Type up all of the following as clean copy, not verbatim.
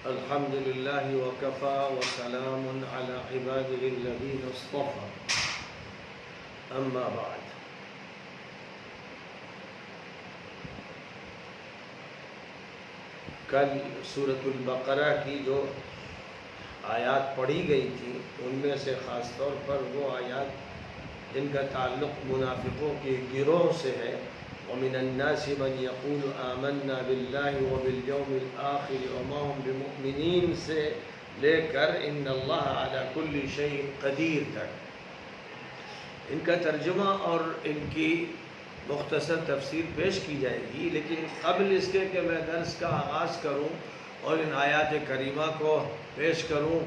الحمد لله وكفى وسلام على عباده الذين اصطفى اما بعد. کل سورۃ البقرہ کی جو آیات پڑھی گئی تھی ان میں سے خاص طور پر وہ آیات جن کا تعلق منافقوں کے گروہ سے ہے. وَمِنَ النَّاسِ مَنْ يَقُولُ آمَنَّا بِاللَّهِ وَبِالْيَوْمِ الْآخِرِ وَمَا هُمْ بِمُؤْمِنِينَ سے لے کر إِنَّ اللَّهَ عَلَى كُلِّ شَيْءٍ قَدِيرٌ تک ان کا ترجمہ اور ان کی مختصر تفسیر پیش کی جائے گی. لیکن قبل اس کے کہ میں درس کا آغاز کروں اور ان آیات کریمہ کو پیش کروں،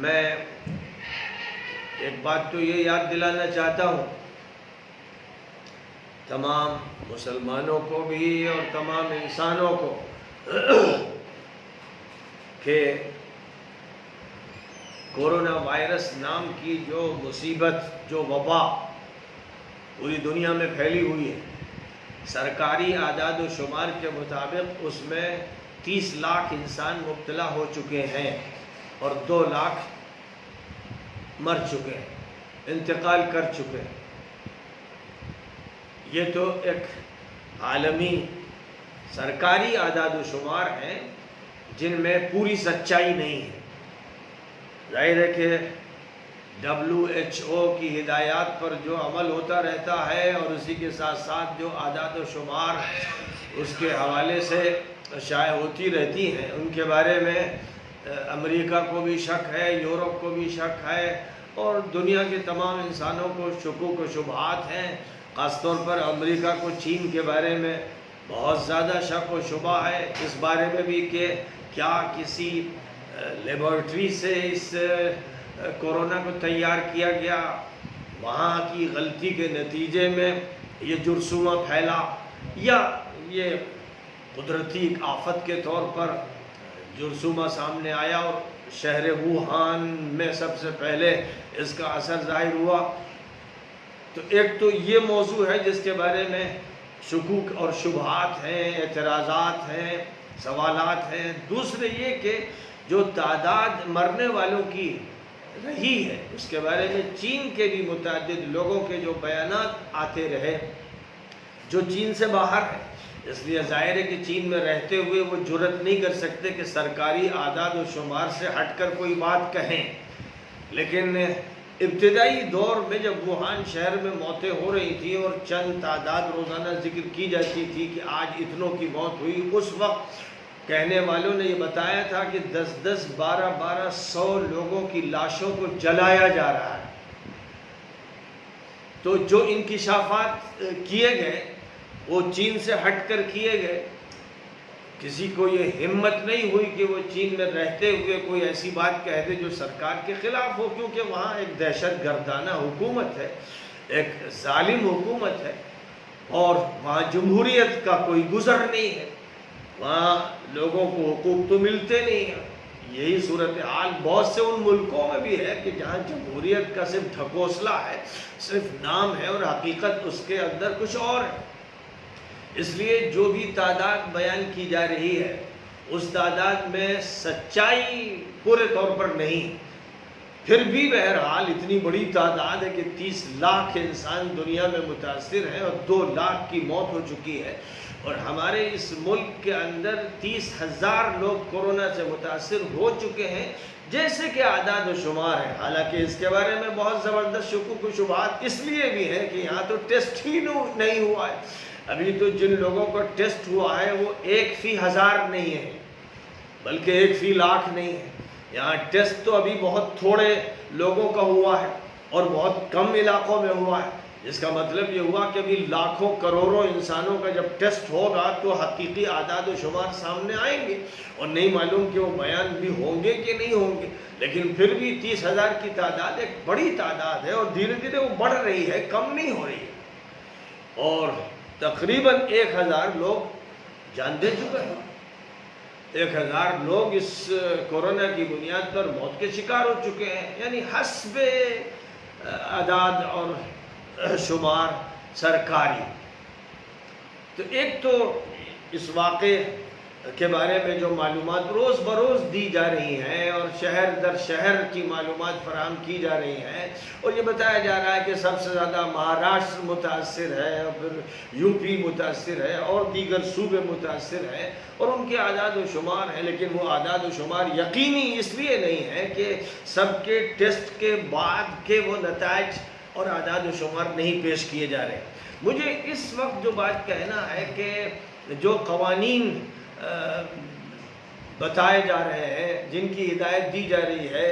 میں ایک بات تو یہ یاد دلانا چاہتا ہوں تمام مسلمانوں کو بھی اور تمام انسانوں کو کہ کورونا وائرس نام کی جو مصیبت، جو وبا پوری دنیا میں پھیلی ہوئی ہے، سرکاری اعداد و شمار کے مطابق اس میں 30 لاکھ انسان مبتلا ہو چکے ہیں اور 2 لاکھ مر چکے ہیں، انتقال کر چکے ہیں. یہ تو ایک عالمی سرکاری اعداد و شمار ہیں جن میں پوری سچائی نہیں ہے. ظاہر ہے کہ WHO کی ہدایات پر جو عمل ہوتا رہتا ہے اور اسی کے ساتھ ساتھ جو اعداد و شمار اس کے حوالے سے شائع ہوتی رہتی ہیں، ان کے بارے میں امریکہ کو بھی شک ہے، یورپ کو بھی شک ہے اور دنیا کے تمام انسانوں کو شکوک و شبہات ہیں. خاص طور پر امریکہ کو چین کے بارے میں بہت زیادہ شک و شبہ ہے، اس بارے میں بھی کہ کیا کسی لیبارٹری سے اس کورونا کو تیار کیا گیا، وہاں کی غلطی کے نتیجے میں یہ جرثومہ پھیلا، یا یہ قدرتی آفت کے طور پر جرثومہ سامنے آیا اور شہر ووہان میں سب سے پہلے اس کا اثر ظاہر ہوا. تو ایک تو یہ موضوع ہے جس کے بارے میں شکوک اور شبہات ہیں، اعتراضات ہیں، سوالات ہیں. دوسرے یہ کہ جو تعداد مرنے والوں کی رہی ہے اس کے بارے میں چین کے بھی متعدد لوگوں کے جو بیانات آتے رہے جو چین سے باہر ہیں. اس لیے ظاہر ہے کہ چین میں رہتے ہوئے وہ جرأت نہیں کر سکتے کہ سرکاری اعداد و شمار سے ہٹ کر کوئی بات کہیں. لیکن ابتدائی دور میں جب ووہان شہر میں موتیں ہو رہی تھیں اور چند تعداد روزانہ ذکر کی جاتی تھی کہ آج اتنوں کی موت ہوئی، اس وقت کہنے والوں نے یہ بتایا تھا کہ 10-10 1200 لوگوں کی لاشوں کو جلایا جا رہا ہے. تو جو انکشافات کیے گئے وہ چین سے ہٹ کر کیے گئے. کسی کو یہ ہمت نہیں ہوئی کہ وہ چین میں رہتے ہوئے کوئی ایسی بات کہہ دے جو سرکار کے خلاف ہو، کیونکہ وہاں ایک دہشت گردانہ حکومت ہے، ایک ظالم حکومت ہے اور وہاں جمہوریت کا کوئی گزر نہیں ہے، وہاں لوگوں کو حقوق تو ملتے نہیں ہیں. یہی صورتحال بہت سے ان ملکوں میں بھی ہے کہ جہاں جمہوریت کا صرف ڈھکوسلا ہے، صرف نام ہے اور حقیقت اس کے اندر کچھ اور ہے. اس لیے جو بھی تعداد بیان کی جا رہی ہے اس تعداد میں سچائی پورے طور پر نہیں، پھر بھی بہرحال اتنی بڑی تعداد ہے کہ 30 لاکھ انسان دنیا میں متاثر ہیں اور 2 لاکھ کی موت ہو چکی ہے. اور ہمارے اس ملک کے اندر 30,000 لوگ کورونا سے متاثر ہو چکے ہیں جیسے کہ اعداد و شمار ہے. حالانکہ اس کے بارے میں بہت زبردست شکوک و شبہات اس لیے بھی ہیں کہ یہاں تو ٹیسٹ ہی نہیں ہوا ہے. ابھی تو جن لوگوں کو ٹیسٹ ہوا ہے وہ 1 فی 1000 نہیں ہے، بلکہ 1 فی لاکھ نہیں ہے. یہاں ٹیسٹ تو ابھی بہت تھوڑے لوگوں کا ہوا ہے اور بہت کم علاقوں میں ہوا ہے، جس کا مطلب یہ ہوا کہ ابھی لاکھوں کروڑوں انسانوں کا جب ٹیسٹ ہوگا تو حقیقی اعداد و شمار سامنے آئیں گے اور نہیں معلوم کہ وہ بیان بھی ہوں گے کہ نہیں ہوں گے. لیکن پھر بھی 30,000 کی تعداد ایک بڑی تعداد ہے اور دھیرے دھیرے وہ بڑھ رہی ہے، کم نہیں ہو رہی ہے. اور تقریباً 1000 لوگ جان دے چکے ہیں. 1000 لوگ اس کورونا کی بنیاد پر موت کے شکار ہو چکے ہیں، یعنی حسب اعداد اور شمار سرکاری. تو ایک تو اس واقعے کے بارے میں جو معلومات روز بروز دی جا رہی ہیں اور شہر در شہر کی معلومات فراہم کی جا رہی ہیں، اور یہ بتایا جا رہا ہے کہ سب سے زیادہ مہاراشٹر متاثر ہے اور پھر یو پی متاثر ہے اور دیگر صوبے متاثر ہیں اور ان کے اعداد و شمار ہیں، لیکن وہ اعداد و شمار یقینی اس لیے نہیں ہے کہ سب کے ٹیسٹ کے بعد کے وہ نتائج اور اعداد و شمار نہیں پیش کیے جا رہے. مجھے اس وقت جو بات کہنا ہے کہ جو قوانین بتائے جا رہے ہیں، جن کی ہدایت دی جا رہی ہے،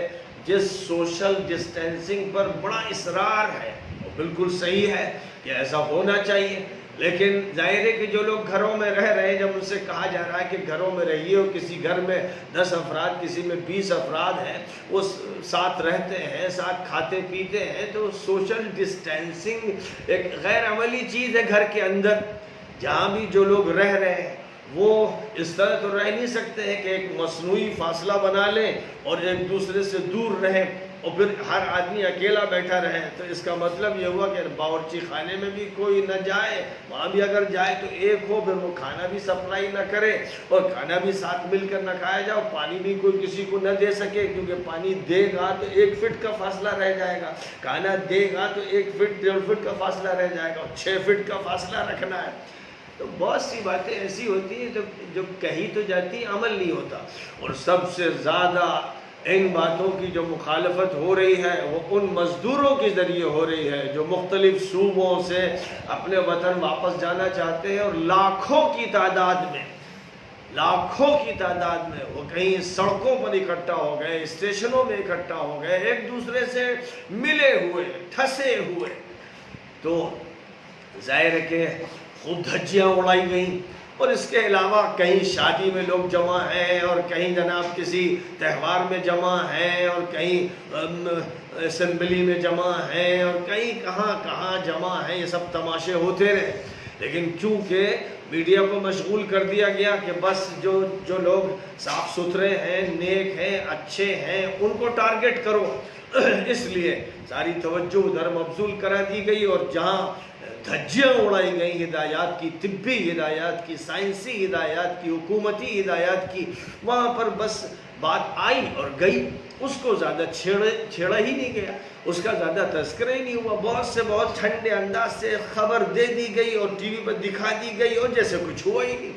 جس سوشل ڈسٹینسنگ پر بڑا اصرار ہے، وہ بالکل صحیح ہے کہ ایسا ہونا چاہیے، لیکن ظاہر ہے کہ جو لوگ گھروں میں رہ رہے ہیں، جب ان سے کہا جا رہا ہے کہ گھروں میں رہیے اور کسی گھر میں 10 افراد، کسی میں 20 افراد ہیں، وہ ساتھ رہتے ہیں، ساتھ کھاتے پیتے ہیں، تو سوشل ڈسٹینسنگ ایک غیر عملی چیز ہے. گھر کے اندر جہاں بھی جو لوگ رہ رہے ہیں وہ اس طرح تو رہ نہیں سکتے ہیں کہ ایک مصنوعی فاصلہ بنا لیں اور ایک دوسرے سے دور رہیں اور پھر ہر آدمی اکیلا بیٹھا رہے. تو اس کا مطلب یہ ہوا کہ باورچی خانے میں بھی کوئی نہ جائے، وہاں بھی اگر جائے تو ایک ہو، پھر وہ کھانا بھی سپلائی نہ کرے اور کھانا بھی ساتھ مل کر نہ کھایا جائے، اور پانی بھی کوئی کسی کو نہ دے سکے، کیونکہ پانی دے گا تو 1 فٹ کا فاصلہ رہ جائے گا، کھانا دے گا تو 1 فٹ 1.5 فٹ کا فاصلہ رہ جائے گا، اور 6 فٹ کا فاصلہ رکھنا ہے. تو بہت سی باتیں ایسی ہوتی ہیں جو کہی تو جاتی عمل نہیں ہوتا. اور سب سے زیادہ ان باتوں کی جو مخالفت ہو رہی ہے وہ ان مزدوروں کے ذریعے ہو رہی ہے جو مختلف صوبوں سے اپنے وطن واپس جانا چاہتے ہیں، اور لاکھوں کی تعداد میں وہ کہیں سڑکوں پر اکٹھا ہو گئے، اسٹیشنوں میں اکٹھا ہو گئے، ایک دوسرے سے ملے ہوئے، ٹھسے ہوئے. تو ظاہر ہے کہ خوب دھجیاں اڑائی گئیں، اور اس کے علاوہ کہیں شادی میں لوگ جمع ہیں، اور کہیں جناب کسی تہوار میں جمع ہیں، اور کہیں اسمبلی میں جمع ہیں، اور کہیں کہاں جمع ہیں. یہ سب تماشے ہوتے رہے، لیکن چونکہ میڈیا کو مشغول کر دیا گیا کہ بس جو لوگ صاف ستھرے ہیں، نیک ہیں، اچھے ہیں، ان کو ٹارگٹ کرو، اس لیے ساری توجہ ادھر مبذول کرا دی گئی. اور جہاں دھجیاں اڑائی گئی ہدایات کی، طبی ہدایات کی، سائنسی ہدایات کی، حکومتی ہدایات کی، وہاں پر بس بات آئی اور گئی، اس کو زیادہ چھیڑا ہی نہیں گیا، اس کا زیادہ تذکرہ ہی نہیں ہوا. بہت ٹھنڈے انداز سے خبر دے دی گئی اور ٹی وی پر دکھا دی گئی، اور جیسے کچھ ہوا ہی نہیں.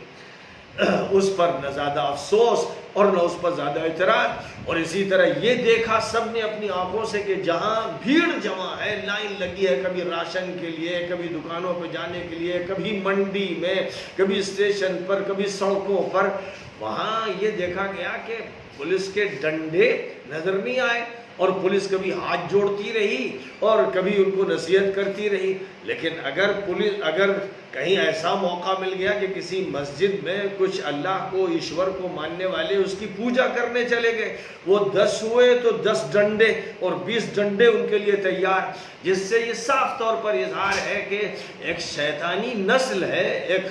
اس پر نہ زیادہ افسوس اور نہ اس پر زیادہ اعتراض. اور اسی طرح یہ دیکھا سب نے اپنی آنکھوں سے کہ جہاں بھیڑ جمع ہے، لائن لگی ہے، کبھی راشن کے لیے، کبھی دکانوں پہ جانے کے لیے، کبھی منڈی میں، کبھی اسٹیشن پر، کبھی سڑکوں پر، وہاں یہ دیکھا گیا کہ پولیس کے ڈنڈے نظر نہیں آئے، اور پولیس کبھی ہاتھ جوڑتی رہی اور کبھی ان کو نصیحت کرتی رہی. لیکن اگر کہیں ایسا موقع مل گیا کہ کسی مسجد میں کچھ اللہ کو، ایشور کو ماننے والے اس کی پوجا کرنے چلے گئے، وہ 10 ہوئے تو 10 ڈنڈے اور 20 ڈنڈے ان کے لیے تیار، جس سے یہ صاف طور پر اظہار ہے کہ ایک شیطانی نسل ہے، ایک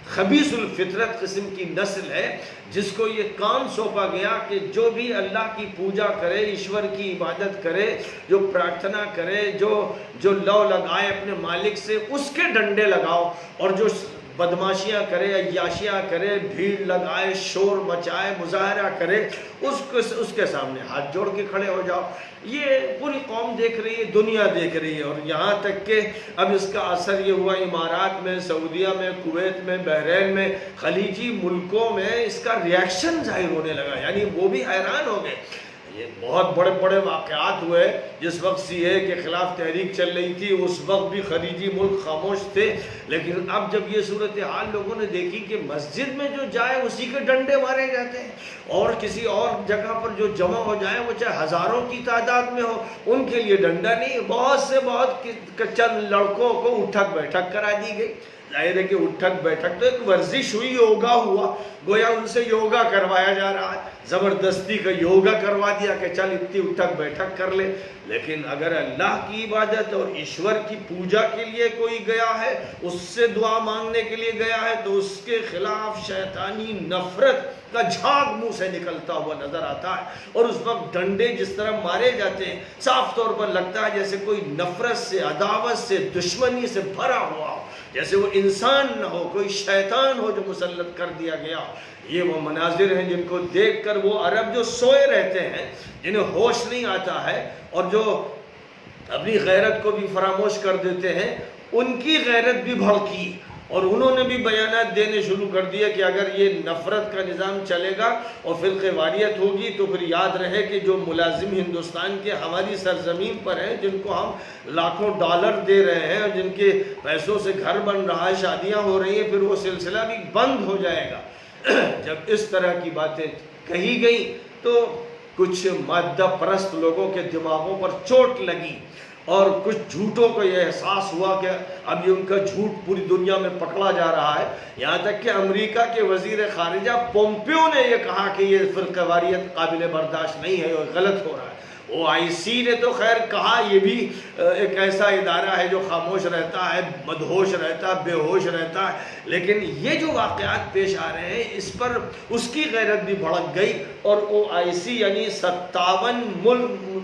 خبیث الفطرت قسم کی نسل ہے، جس کو یہ کام سونپا گیا کہ جو بھی اللہ کی پوجا کرے، ایشور کی عبادت کرے، جو پرارتھنا کرے، جو لو لگائے اپنے مالک سے، اس کے ڈنڈے لگاؤ، اور جو بدماشیاں کرے، عیاشیاں کرے، بھیڑ لگائے، شور مچائے، مظاہرہ کرے، اس کے سامنے ہاتھ جوڑ کے کھڑے ہو جاؤ. یہ پوری قوم دیکھ رہی ہے، دنیا دیکھ رہی ہے. اور یہاں تک کہ اب اس کا اثر یہ ہوا امارات میں، سعودیہ میں، کویت میں، بحرین میں، خلیجی ملکوں میں اس کا ریاکشن ظاہر ہونے لگا. یعنی وہ بھی حیران ہو گئے. یہ بہت بڑے واقعات ہوئے. جس وقت سی اے کے خلاف تحریک چل رہی تھی، اس وقت بھی خلیجی ملک خاموش تھے. لیکن اب جب یہ صورتحال لوگوں نے دیکھی کہ مسجد میں جو جائے اسی کے ڈنڈے مارے جاتے ہیں، اور کسی اور جگہ پر جو جمع ہو جائے، وہ چاہے ہزاروں کی تعداد میں ہو، ان کے لیے ڈنڈا نہیں، بہت چند لڑکوں کو اٹھک بیٹھک کرا دی گئی. ظاہر ہے کہ اٹھک بیٹھک تو ایک ورزش ہوئی، یوگا ہوا، گویا ان سے یوگا کروایا جا رہا ہے، زبردستی کا یوگا کروا دیا کہ چل اتنی اٹھک بیٹھک کر لے. لیکن اگر اللہ کی عبادت اور ایشور کی پوجا کے لیے کوئی گیا ہے، اس سے دعا مانگنے کے لیے گیا ہے، تو اس کے خلاف شیطانی نفرت کا جھاگ منہ سے نکلتا ہوا نظر آتا ہے. اور اس وقت ڈنڈے جس طرح مارے جاتے ہیں، صاف طور پر لگتا ہے جیسے کوئی نفرت سے، عداوت سے، دشمنی سے بھرا ہوا ہو، جیسے وہ انسان نہ ہو، کوئی شیطان ہو جو مسلط کر دیا گیا. یہ وہ مناظر ہیں جن کو دیکھ کر وہ عرب جو سوئے رہتے ہیں، جنہیں ہوش نہیں آتا ہے اور جو اپنی غیرت کو بھی فراموش کر دیتے ہیں، ان کی غیرت بھی بھڑکی اور انہوں نے بھی بیانات دینے شروع کر دیے کہ اگر یہ نفرت کا نظام چلے گا اور فرقہ واریت ہوگی تو پھر یاد رہے کہ جو ملازم ہندوستان کے ہماری سرزمین پر ہیں، جن کو ہم لاکھوں ڈالر دے رہے ہیں اور جن کے پیسوں سے گھر بن رہا ہے، شادیاں ہو رہی ہیں، پھر وہ سلسلہ بھی بند ہو جائے گا۔ جب اس طرح کی باتیں کہی گئیں تو کچھ مادہ پرست لوگوں کے دماغوں پر چوٹ لگی اور کچھ جھوٹوں کو یہ احساس ہوا کہ اب یہ ان کا جھوٹ پوری دنیا میں پکڑا جا رہا ہے۔ یہاں تک کہ امریکہ کے وزیر خارجہ پومپیو نے یہ کہا کہ یہ فرقہ واریت قابل برداشت نہیں ہے اور غلط ہو رہا ہے۔ OIC نے تو خیر کہا یہ بھی ایک ایسا ادارہ ہے جو خاموش رہتا ہے، مدہوش رہتا ہے، بے ہوش رہتا ہے، لیکن یہ جو واقعات پیش آ رہے ہیں اس پر اس کی غیرت بھی بھڑک گئی اور OIC یعنی 57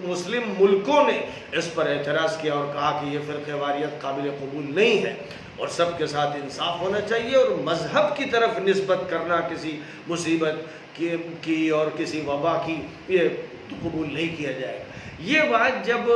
مسلم ملکوں نے اس پر اعتراض کیا اور کہا کہ یہ فرقہ واریت قابل قبول نہیں ہے اور سب کے ساتھ انصاف ہونا چاہیے اور مذہب کی طرف نسبت کرنا کسی مصیبت کی اور کسی وبا کی یہ قبول نہیں کیا جائے گا۔ یہ بات جب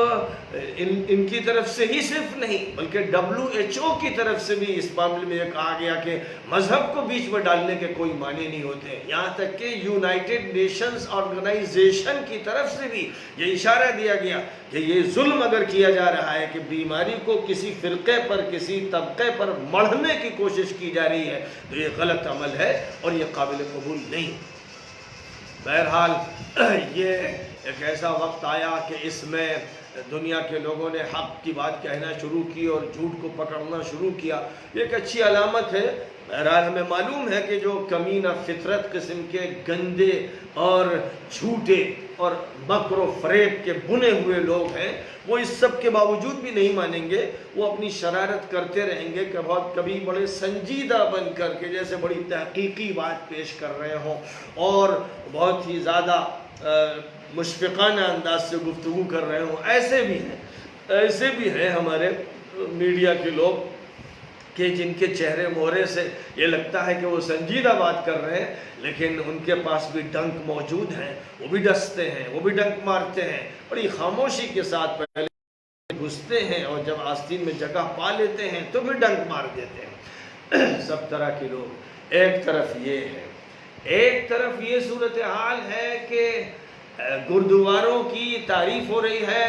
ان کی طرف سے ہی صرف نہیں بلکہ WHO کی طرف سے بھی اس معاملے میں یہ کہا گیا کہ مذہب کو بیچ میں ڈالنے کے کوئی معنی نہیں ہوتے، یہاں تک کہ یونائٹڈ نیشنز آرگنائزیشن کی طرف سے بھی یہ اشارہ دیا گیا کہ یہ ظلم اگر کیا جا رہا ہے کہ بیماری کو کسی فرقے پر کسی طبقے پر مڑھنے کی کوشش کی جا رہی ہے تو یہ غلط عمل ہے اور یہ قابل قبول نہیں۔ بہرحال یہ ایک ایسا وقت آیا کہ اس میں دنیا کے لوگوں نے حق کی بات کہنا شروع کی اور جھوٹ کو پکڑنا شروع کیا، یہ ایک اچھی علامت ہے۔ بہرحال ہمیں معلوم ہے کہ جو کمینہ فطرت قسم کے گندے اور جھوٹے اور مکر و فریب کے بنے ہوئے لوگ ہیں، وہ اس سب کے باوجود بھی نہیں مانیں گے، وہ اپنی شرارت کرتے رہیں گے کہ بہت کبھی بڑے سنجیدہ بن کر کے جیسے بڑی تحقیقی بات پیش کر رہے ہوں اور بہت ہی زیادہ مشفقانہ انداز سے گفتگو کر رہے ہوں۔ ایسے بھی ہیں ہمارے میڈیا کے لوگ کہ جن کے چہرے مہرے سے یہ لگتا ہے کہ وہ سنجیدہ بات کر رہے ہیں، لیکن ان کے پاس بھی ڈنک موجود ہیں، وہ بھی ڈستے ہیں، وہ بھی ڈنک مارتے ہیں، بڑی خاموشی کے ساتھ پہلے گھستے ہیں اور جب آستین میں جگہ پا لیتے ہیں تو بھی ڈنک مار دیتے ہیں۔ سب طرح کے لوگ، ایک طرف یہ ہے، ایک طرف یہ صورتحال ہے کہ گردواروں کی تعریف ہو رہی ہے۔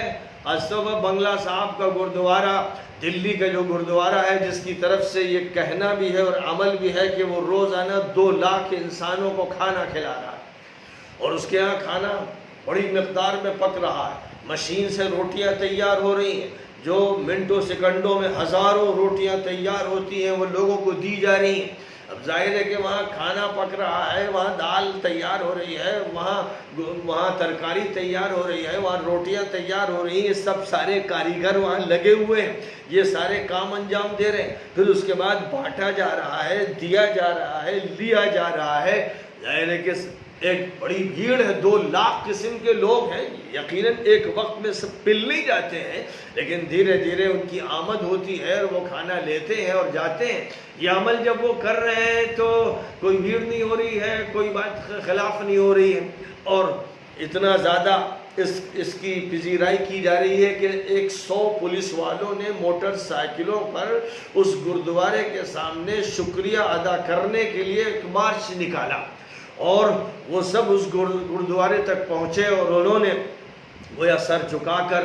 صبح بنگلہ صاحب کا گردوارہ، دلی کا جو گردوارہ ہے جس کی طرف سے یہ کہنا بھی ہے اور عمل بھی ہے کہ وہ روزانہ 2 لاکھ انسانوں کو کھانا کھلا رہا ہے اور اس کے ہاں کھانا بڑی مقدار میں پک رہا ہے، مشین سے روٹیاں تیار ہو رہی ہیں، جو منٹوں سیکنڈوں میں ہزاروں روٹیاں تیار ہوتی ہیں وہ لوگوں کو دی جا رہی ہیں۔ اب ظاہر ہے کہ وہاں کھانا پک رہا ہے، وہاں دال تیار ہو رہی ہے، وہاں ترکاری تیار ہو رہی ہے، وہاں روٹیاں تیار ہو رہی ہیں، سب سارے کاریگر وہاں لگے ہوئے ہیں، یہ سارے کام انجام دے رہے ہیں، پھر اس کے بعد بانٹا جا رہا ہے، دیا جا رہا ہے، لیا جا رہا ہے۔ ظاہر ہے کہ ایک بڑی بھیڑ ہے، 2 لاکھ قسم کے لوگ ہیں، یقیناً ایک وقت میں سب پل نہیں جاتے ہیں، لیکن دھیرے دھیرے ان کی آمد ہوتی ہے اور وہ کھانا لیتے ہیں اور جاتے ہیں۔ یہ عمل جب وہ کر رہے ہیں تو کوئی بھیڑ نہیں ہو رہی ہے، کوئی بات خلاف نہیں ہو رہی ہے اور اتنا زیادہ اس کی پذیرائی کی جا رہی ہے کہ 100 پولیس والوں نے موٹر سائیکلوں پر اس گردوارے کے سامنے شکریہ ادا کرنے کے لیے ایک مارچ نکالا اور وہ سب اس گردوارے تک پہنچے اور انہوں نے گویا سر جھکا کر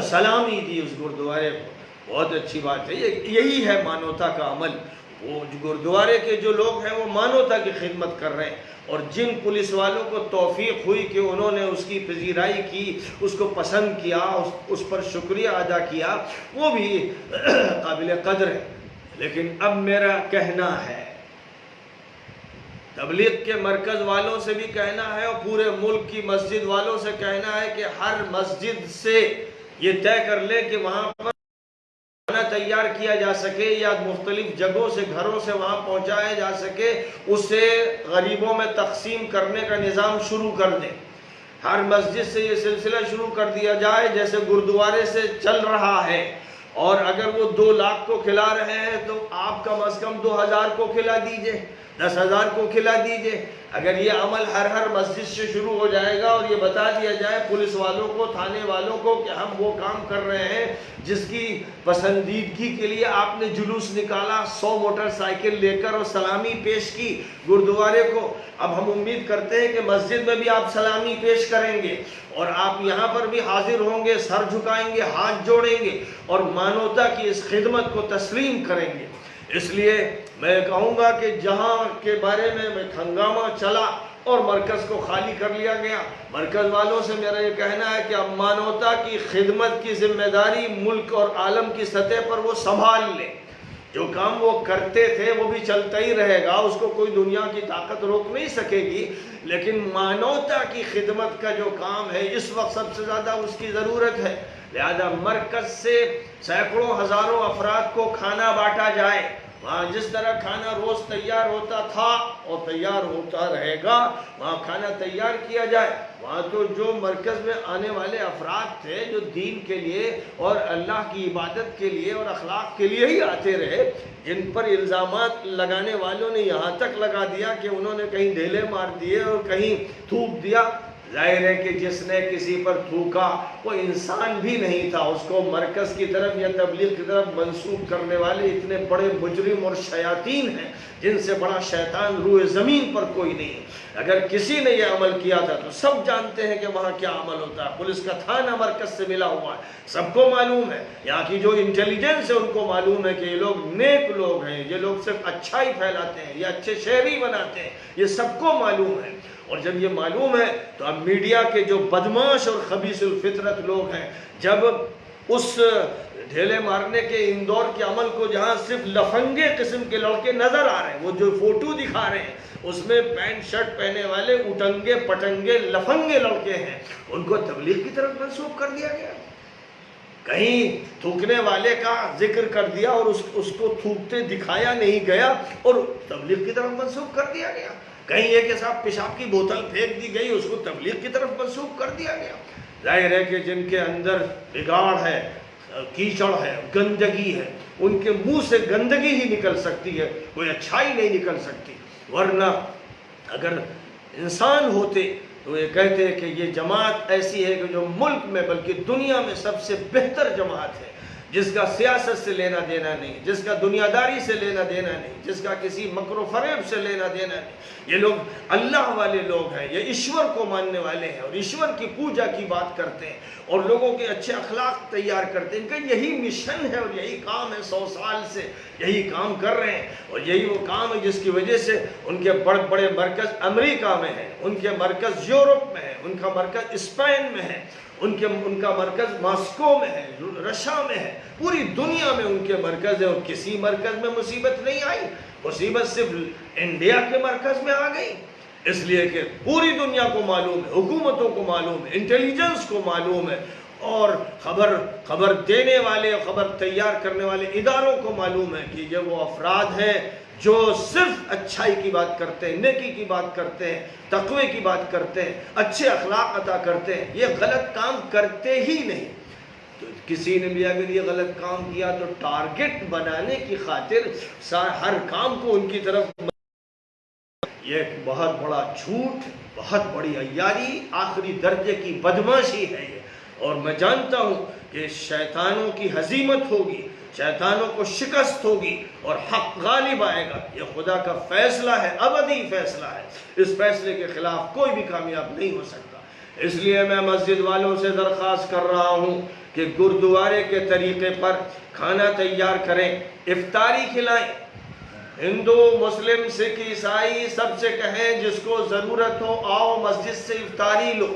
سلامی دی اس گردوارے کو۔ بہت اچھی بات ہے، یہی ہے مانوتا کا عمل۔ وہ گردوارے کے جو لوگ ہیں وہ مانوتا کی خدمت کر رہے ہیں اور جن پولیس والوں کو توفیق ہوئی کہ انہوں نے اس کی پذیرائی کی، اس کو پسند کیا، اس پر شکریہ ادا کیا، وہ بھی قابل قدر ہے۔ لیکن اب میرا کہنا ہے، تبلیغ کے مرکز والوں سے بھی کہنا ہے اور پورے ملک کی مسجد والوں سے کہنا ہے کہ ہر مسجد سے یہ طے کر لے کہ وہاں پر کھانا تیار کیا جا سکے یا مختلف جگہوں سے گھروں سے وہاں پہنچایا جا سکے، اسے غریبوں میں تقسیم کرنے کا نظام شروع کر دیں۔ ہر مسجد سے یہ سلسلہ شروع کر دیا جائے جیسے گردوارے سے چل رہا ہے اور اگر وہ 2 لاکھ کو کھلا رہے ہیں تو آپ کم از کم 2000 کو کھلا دیجئے، 10,000 کو کھلا دیجئے۔ اگر یہ عمل ہر مسجد سے شروع ہو جائے گا اور یہ بتا دیا جائے پولیس والوں کو، تھانے والوں کو کہ ہم وہ کام کر رہے ہیں جس کی پسندیدگی کے لیے آپ نے جلوس نکالا، 100 موٹر سائیکل لے کر اور سلامی پیش کی گردوارے کو، اب ہم امید کرتے ہیں کہ مسجد میں بھی آپ سلامی پیش کریں گے اور آپ یہاں پر بھی حاضر ہوں گے، سر جھکائیں گے، ہاتھ جوڑیں گے اور مانوتا کی اس خدمت کو تسلیم کریں گے۔ اس لیے میں کہوں گا کہ جہاں کے بارے میں ہنگامہ چلا اور مرکز کو خالی کر لیا گیا، مرکز والوں سے میرا یہ کہنا ہے کہ اب مانوتا کی خدمت کی ذمہ داری ملک اور عالم کی سطح پر وہ سنبھال لیں۔ جو کام وہ کرتے تھے وہ بھی چلتا ہی رہے گا، اس کو کوئی دنیا کی طاقت روک نہیں سکے گی، لیکن مانوتا کی خدمت کا جو کام ہے اس وقت سب سے زیادہ اس کی ضرورت ہے۔ لہذا مرکز سے سینکڑوں ہزاروں افراد کو کھانا بانٹا جائے، وہاں جس طرح کھانا روز تیار ہوتا تھا اور تیار ہوتا رہے گا وہاں کھانا تیار کیا جائے۔ وہاں تو جو مرکز میں آنے والے افراد تھے جو دین کے لیے اور اللہ کی عبادت کے لیے اور اخلاق کے لیے ہی آتے رہے، جن پر الزامات لگانے والوں نے یہاں تک لگا دیا کہ انہوں نے کہیں ڈھیلے مار دیے اور کہیں تھوک دیا، ظاہر ہے کہ جس نے کسی پر تھوکا وہ انسان بھی نہیں تھا، اس کو مرکز کی طرف یا تبلیغ کی طرف منسوب کرنے والے اتنے بڑے مجرم اور شیاطین ہیں جن سے بڑا شیطان روئے زمین پر کوئی نہیں۔ اگر کسی نے یہ عمل کیا تھا تو سب جانتے ہیں کہ وہاں کیا عمل ہوتا ہے، پولیس کا تھانہ مرکز سے ملا ہوا ہے، سب کو معلوم ہے، یہاں کی جو انٹیلیجنس ہے ان کو معلوم ہے کہ یہ لوگ نیک لوگ ہیں، یہ لوگ صرف اچھائی پھیلاتے ہیں، یہ اچھے شہری بناتے ہیں، یہ سب کو معلوم ہے۔ اور جب یہ معلوم ہے تو اب میڈیا کے جو بدماش اور خبیث الفطرت لوگ ہیں، جب اس ڈھیلے مارنے کے اندور کے عمل کو جہاں صرف لفنگے قسم کے لڑکے نظر آ رہے ہیں، وہ جو فوٹو دکھا رہے ہیں اس میں پینٹ شرٹ پہنے والے اٹنگے پٹنگے لفنگے لڑکے ہیں، ان کو تبلیغ کی طرف منسوب کر دیا گیا۔ کہیں تھوکنے والے کا ذکر کر دیا اور اس کو تھوکتے دکھایا نہیں گیا اور تبلیغ کی طرف منسوب کر دیا گیا۔ کہیں یہ کہ صاحب پیشاب کی بوتل پھینک دی گئی، اس کو تبلیغ کی طرف منسوب کر دیا گیا۔ ظاہر ہے کہ جن کے اندر بگاڑ ہے، کیچڑ ہے، گندگی ہے، ان کے منہ سے گندگی ہی نکل سکتی ہے، کوئی اچھائی نہیں نکل سکتی۔ ورنہ اگر انسان ہوتے تو یہ کہتے ہیں کہ یہ جماعت ایسی ہے کہ جو ملک میں بلکہ دنیا میں سب سے بہتر جماعت ہے، جس کا سیاست سے لینا دینا نہیں، جس کا دنیا داری سے لینا دینا نہیں، جس کا کسی مکر و فریب سے لینا دینا نہیں۔ یہ لوگ اللہ والے لوگ ہیں، یہ ایشور کو ماننے والے ہیں اور ایشور کی پوجا کی بات کرتے ہیں اور لوگوں کے اچھے اخلاق تیار کرتے ہیں۔ ان کا یہی مشن ہے اور یہی کام ہے، 100 سال سے یہی کام کر رہے ہیں اور یہی وہ کام ہے جس کی وجہ سے ان کے بڑے بڑے مرکز امریکہ میں ہیں، ان کے مرکز یورپ میں ہیں، ان کا مرکز اسپین میں ہے، ان کا مرکز ماسکو میں ہے، رشیا میں ہے، پوری دنیا میں ان کے مرکز ہیں اور کسی مرکز میں مصیبت نہیں آئی، مصیبت صرف انڈیا کے مرکز میں آ گئی۔ اس لیے کہ پوری دنیا کو معلوم ہے، حکومتوں کو معلوم ہے، انٹیلیجنس کو معلوم ہے اور خبر دینے والے اور خبر تیار کرنے والے اداروں کو معلوم ہے کہ یہ وہ افراد ہیں جو صرف اچھائی کی بات کرتے ہیں، نیکی کی بات کرتے ہیں، تقوی کی بات کرتے ہیں، اچھے اخلاق عطا کرتے ہیں، یہ غلط کام کرتے ہی نہیں۔ تو کسی نے بھی اگر یہ غلط کام کیا تو ٹارگٹ بنانے کی خاطر ہر کام کو ان کی طرف، یہ ایک بہت بڑا جھوٹ، بہت بڑی عیاری، آخری درجے کی بدماشی ہے یہ۔ اور میں جانتا ہوں کہ شیطانوں کی ہزیمت ہوگی، شیطانوں کو شکست ہوگی اور حق غالب آئے گا۔ یہ خدا کا فیصلہ ہے، ابدی فیصلہ ہے، اس فیصلے کے خلاف کوئی بھی کامیاب نہیں ہو سکتا۔ اس لیے میں مسجد والوں سے درخواست کر رہا ہوں کہ گردوارے کے طریقے پر کھانا تیار کریں، افطاری کھلائیں، ہندو مسلم سکھ عیسائی سب سے کہیں جس کو ضرورت ہو آؤ مسجد سے افطاری لو،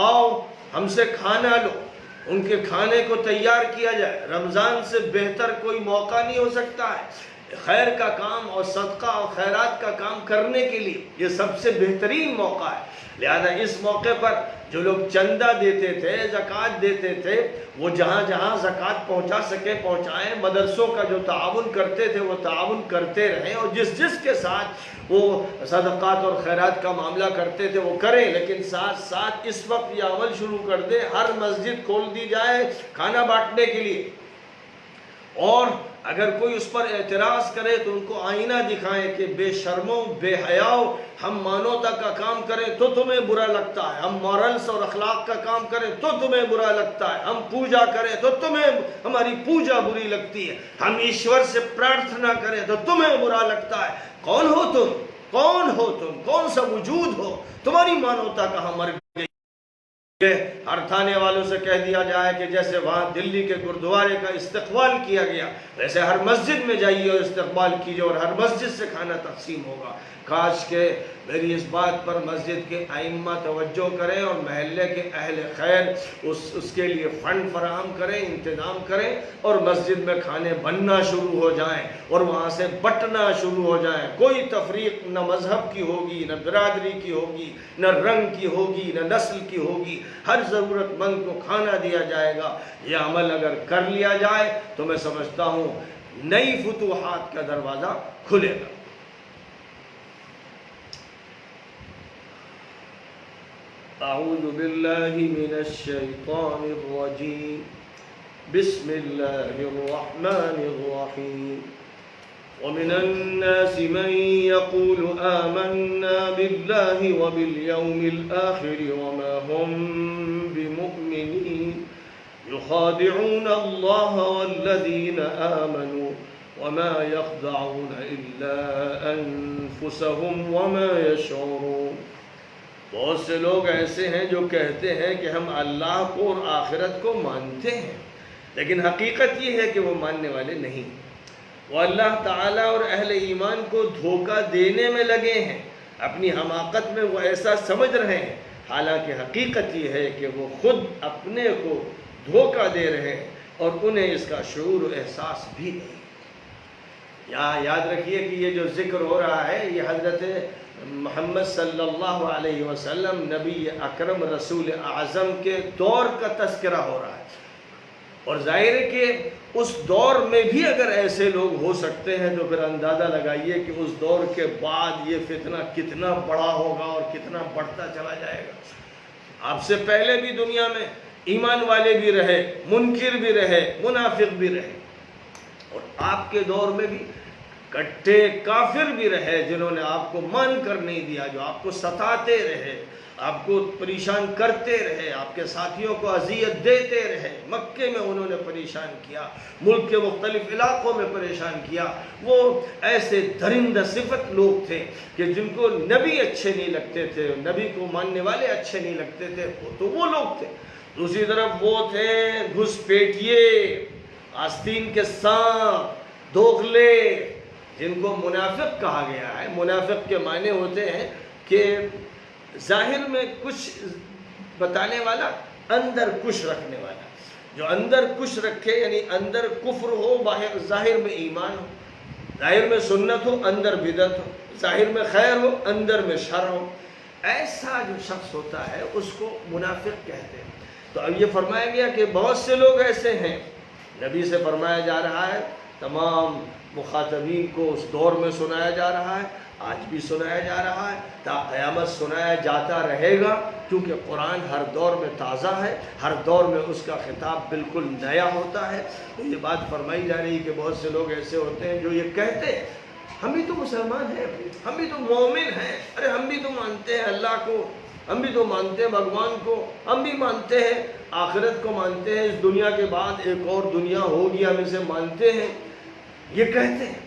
آؤ ہم سے کھانا لو، ان کے کھانے کو تیار کیا جائے۔ رمضان سے بہتر کوئی موقع نہیں ہو سکتا ہے خیر کا کام اور صدقہ اور خیرات کا کام کرنے کے لیے، یہ سب سے بہترین موقع ہے۔ لہذا اس موقع پر جو لوگ چندہ دیتے تھے، زکوٰۃ دیتے تھے، وہ جہاں جہاں زکوٰۃ پہنچا سکے پہنچائیں، مدرسوں کا جو تعاون کرتے تھے وہ تعاون کرتے رہیں اور جس کے ساتھ وہ صدقات اور خیرات کا معاملہ کرتے تھے وہ کریں، لیکن ساتھ ساتھ اس وقت یہ عمل شروع کر دیں، ہر مسجد کھول دی جائے کھانا بانٹنے کے لیے، اور اگر کوئی اس پر اعتراض کرے تو ان کو آئینہ دکھائیں کہ بے شرمو بے حیاؤ، ہم مانوتا کا کام کریں تو تمہیں برا لگتا ہے، ہم مورلز اور اخلاق کا کام کریں تو تمہیں برا لگتا ہے، ہم پوجا کریں تو تمہیں ہماری پوجا بری لگتی ہے، ہم ایشور سے پرارتھنا کریں تو تمہیں برا لگتا ہے۔ کون ہو تم؟ کون ہو تم؟ کون سا وجود ہو؟ تمہاری مانوتا کہاں مر گئی؟ ہر تھانے والوں سے کہہ دیا جائے کہ جیسے وہاں دلی کے گردوارے کا استقبال کیا گیا، ویسے ہر مسجد میں جائیے اور استقبال کیجیے اور ہر مسجد سے کھانا تقسیم ہوگا۔ کاش کہ میری اس بات پر مسجد کے ائمہ توجہ کریں اور محلے کے اہل خیر اس کے لیے فنڈ فراہم کریں، انتظام کریں اور مسجد میں کھانے بننا شروع ہو جائیں اور وہاں سے بٹنا شروع ہو جائیں۔ کوئی تفریق نہ مذہب کی ہوگی، نہ برادری کی ہوگی، نہ رنگ کی ہوگی، نہ نسل کی ہوگی، ہر ضرورت مند کو کھانا دیا جائے گا۔ یہ عمل اگر کر لیا جائے تو میں سمجھتا ہوں نئی فتوحات کا دروازہ کھلے گا۔ اعوذ باللہ من الشیطان الرجیم، بسم اللہ الرحمن الرحیم۔ ومن الناس من يقول آمنا بالله وباليوم الآخر وما هم بمؤمنين يخادعون الله والذين آمنوا وما يخدعون إلا أنفسهم وما يشعرون۔ بہت سے لوگ ایسے ہیں جو کہتے ہیں کہ ہم اللہ کو اور آخرت کو مانتے ہیں، لیکن حقیقت یہ ہے کہ وہ ماننے والے نہیں۔ وہ اللہ تعالیٰ اور اہل ایمان کو دھوکہ دینے میں لگے ہیں، اپنی حماقت میں وہ ایسا سمجھ رہے ہیں، حالانکہ حقیقت یہ ہے کہ وہ خود اپنے کو دھوکہ دے رہے ہیں اور انہیں اس کا شعور و احساس بھی نہیں۔ یہاں یاد رکھیے کہ یہ جو ذکر ہو رہا ہے یہ حضرت محمد صلی اللہ علیہ وسلم نبی اکرم رسول اعظم کے دور کا تذکرہ ہو رہا ہے، اور ظاہر ہے کہ اس دور میں بھی اگر ایسے لوگ ہو سکتے ہیں تو پھر اندازہ لگائیے کہ اس دور کے بعد یہ فتنہ کتنا بڑا ہوگا اور کتنا بڑھتا چلا جائے گا۔ آپ سے پہلے بھی دنیا میں ایمان والے بھی رہے، منکر بھی رہے، منافق بھی رہے، اور آپ کے دور میں بھی کٹھے کافر بھی رہے جنہوں نے آپ کو مان کر نہیں دیا، جو آپ کو ستاتے رہے، آپ کو پریشان کرتے رہے، آپ کے ساتھیوں کو اذیت دیتے رہے۔ مکے میں انہوں نے پریشان کیا، ملک کے مختلف علاقوں میں پریشان کیا۔ وہ ایسے درندہ صفت لوگ تھے کہ جن کو نبی اچھے نہیں لگتے تھے، نبی کو ماننے والے اچھے نہیں لگتے تھے، تو وہ لوگ تھے۔ دوسری طرف وہ تھے گھسپیٹیے، آستین کے سانپ، دوغلے، جن کو منافق کہا گیا ہے۔ منافق کے معنی ہوتے ہیں کہ ظاہر میں کچھ بتانے والا، اندر کچھ رکھنے والا۔ جو اندر کچھ رکھے یعنی اندر کفر ہو، ظاہر میں ایمان ہو، ظاہر میں سنت ہو، اندر بدعت ہو، ظاہر میں خیر ہو، اندر میں شر ہو، ایسا جو شخص ہوتا ہے اس کو منافق کہتے ہیں۔ تو اب یہ فرمایا گیا کہ بہت سے لوگ ایسے ہیں۔ نبی سے فرمایا جا رہا ہے، تمام مخاطبین کو اس دور میں سنایا جا رہا ہے، آج بھی سنایا جا رہا ہے، تا قیامت سنایا جاتا رہے گا، کیونکہ قرآن ہر دور میں تازہ ہے، ہر دور میں اس کا خطاب بالکل نیا ہوتا ہے۔ تو یہ بات فرمائی جا رہی ہے کہ بہت سے لوگ ایسے ہوتے ہیں جو یہ کہتے ہیں ہم بھی تو مسلمان ہیں، ہم بھی تو مومن ہیں، ارے ہم بھی تو مانتے ہیں اللہ کو، ہم بھی تو مانتے ہیں بھگوان کو، ہم بھی مانتے ہیں آخرت کو، مانتے ہیں اس دنیا کے بعد ایک اور دنیا ہوگی، ہم اسے مانتے ہیں، یہ کہتے ہیں۔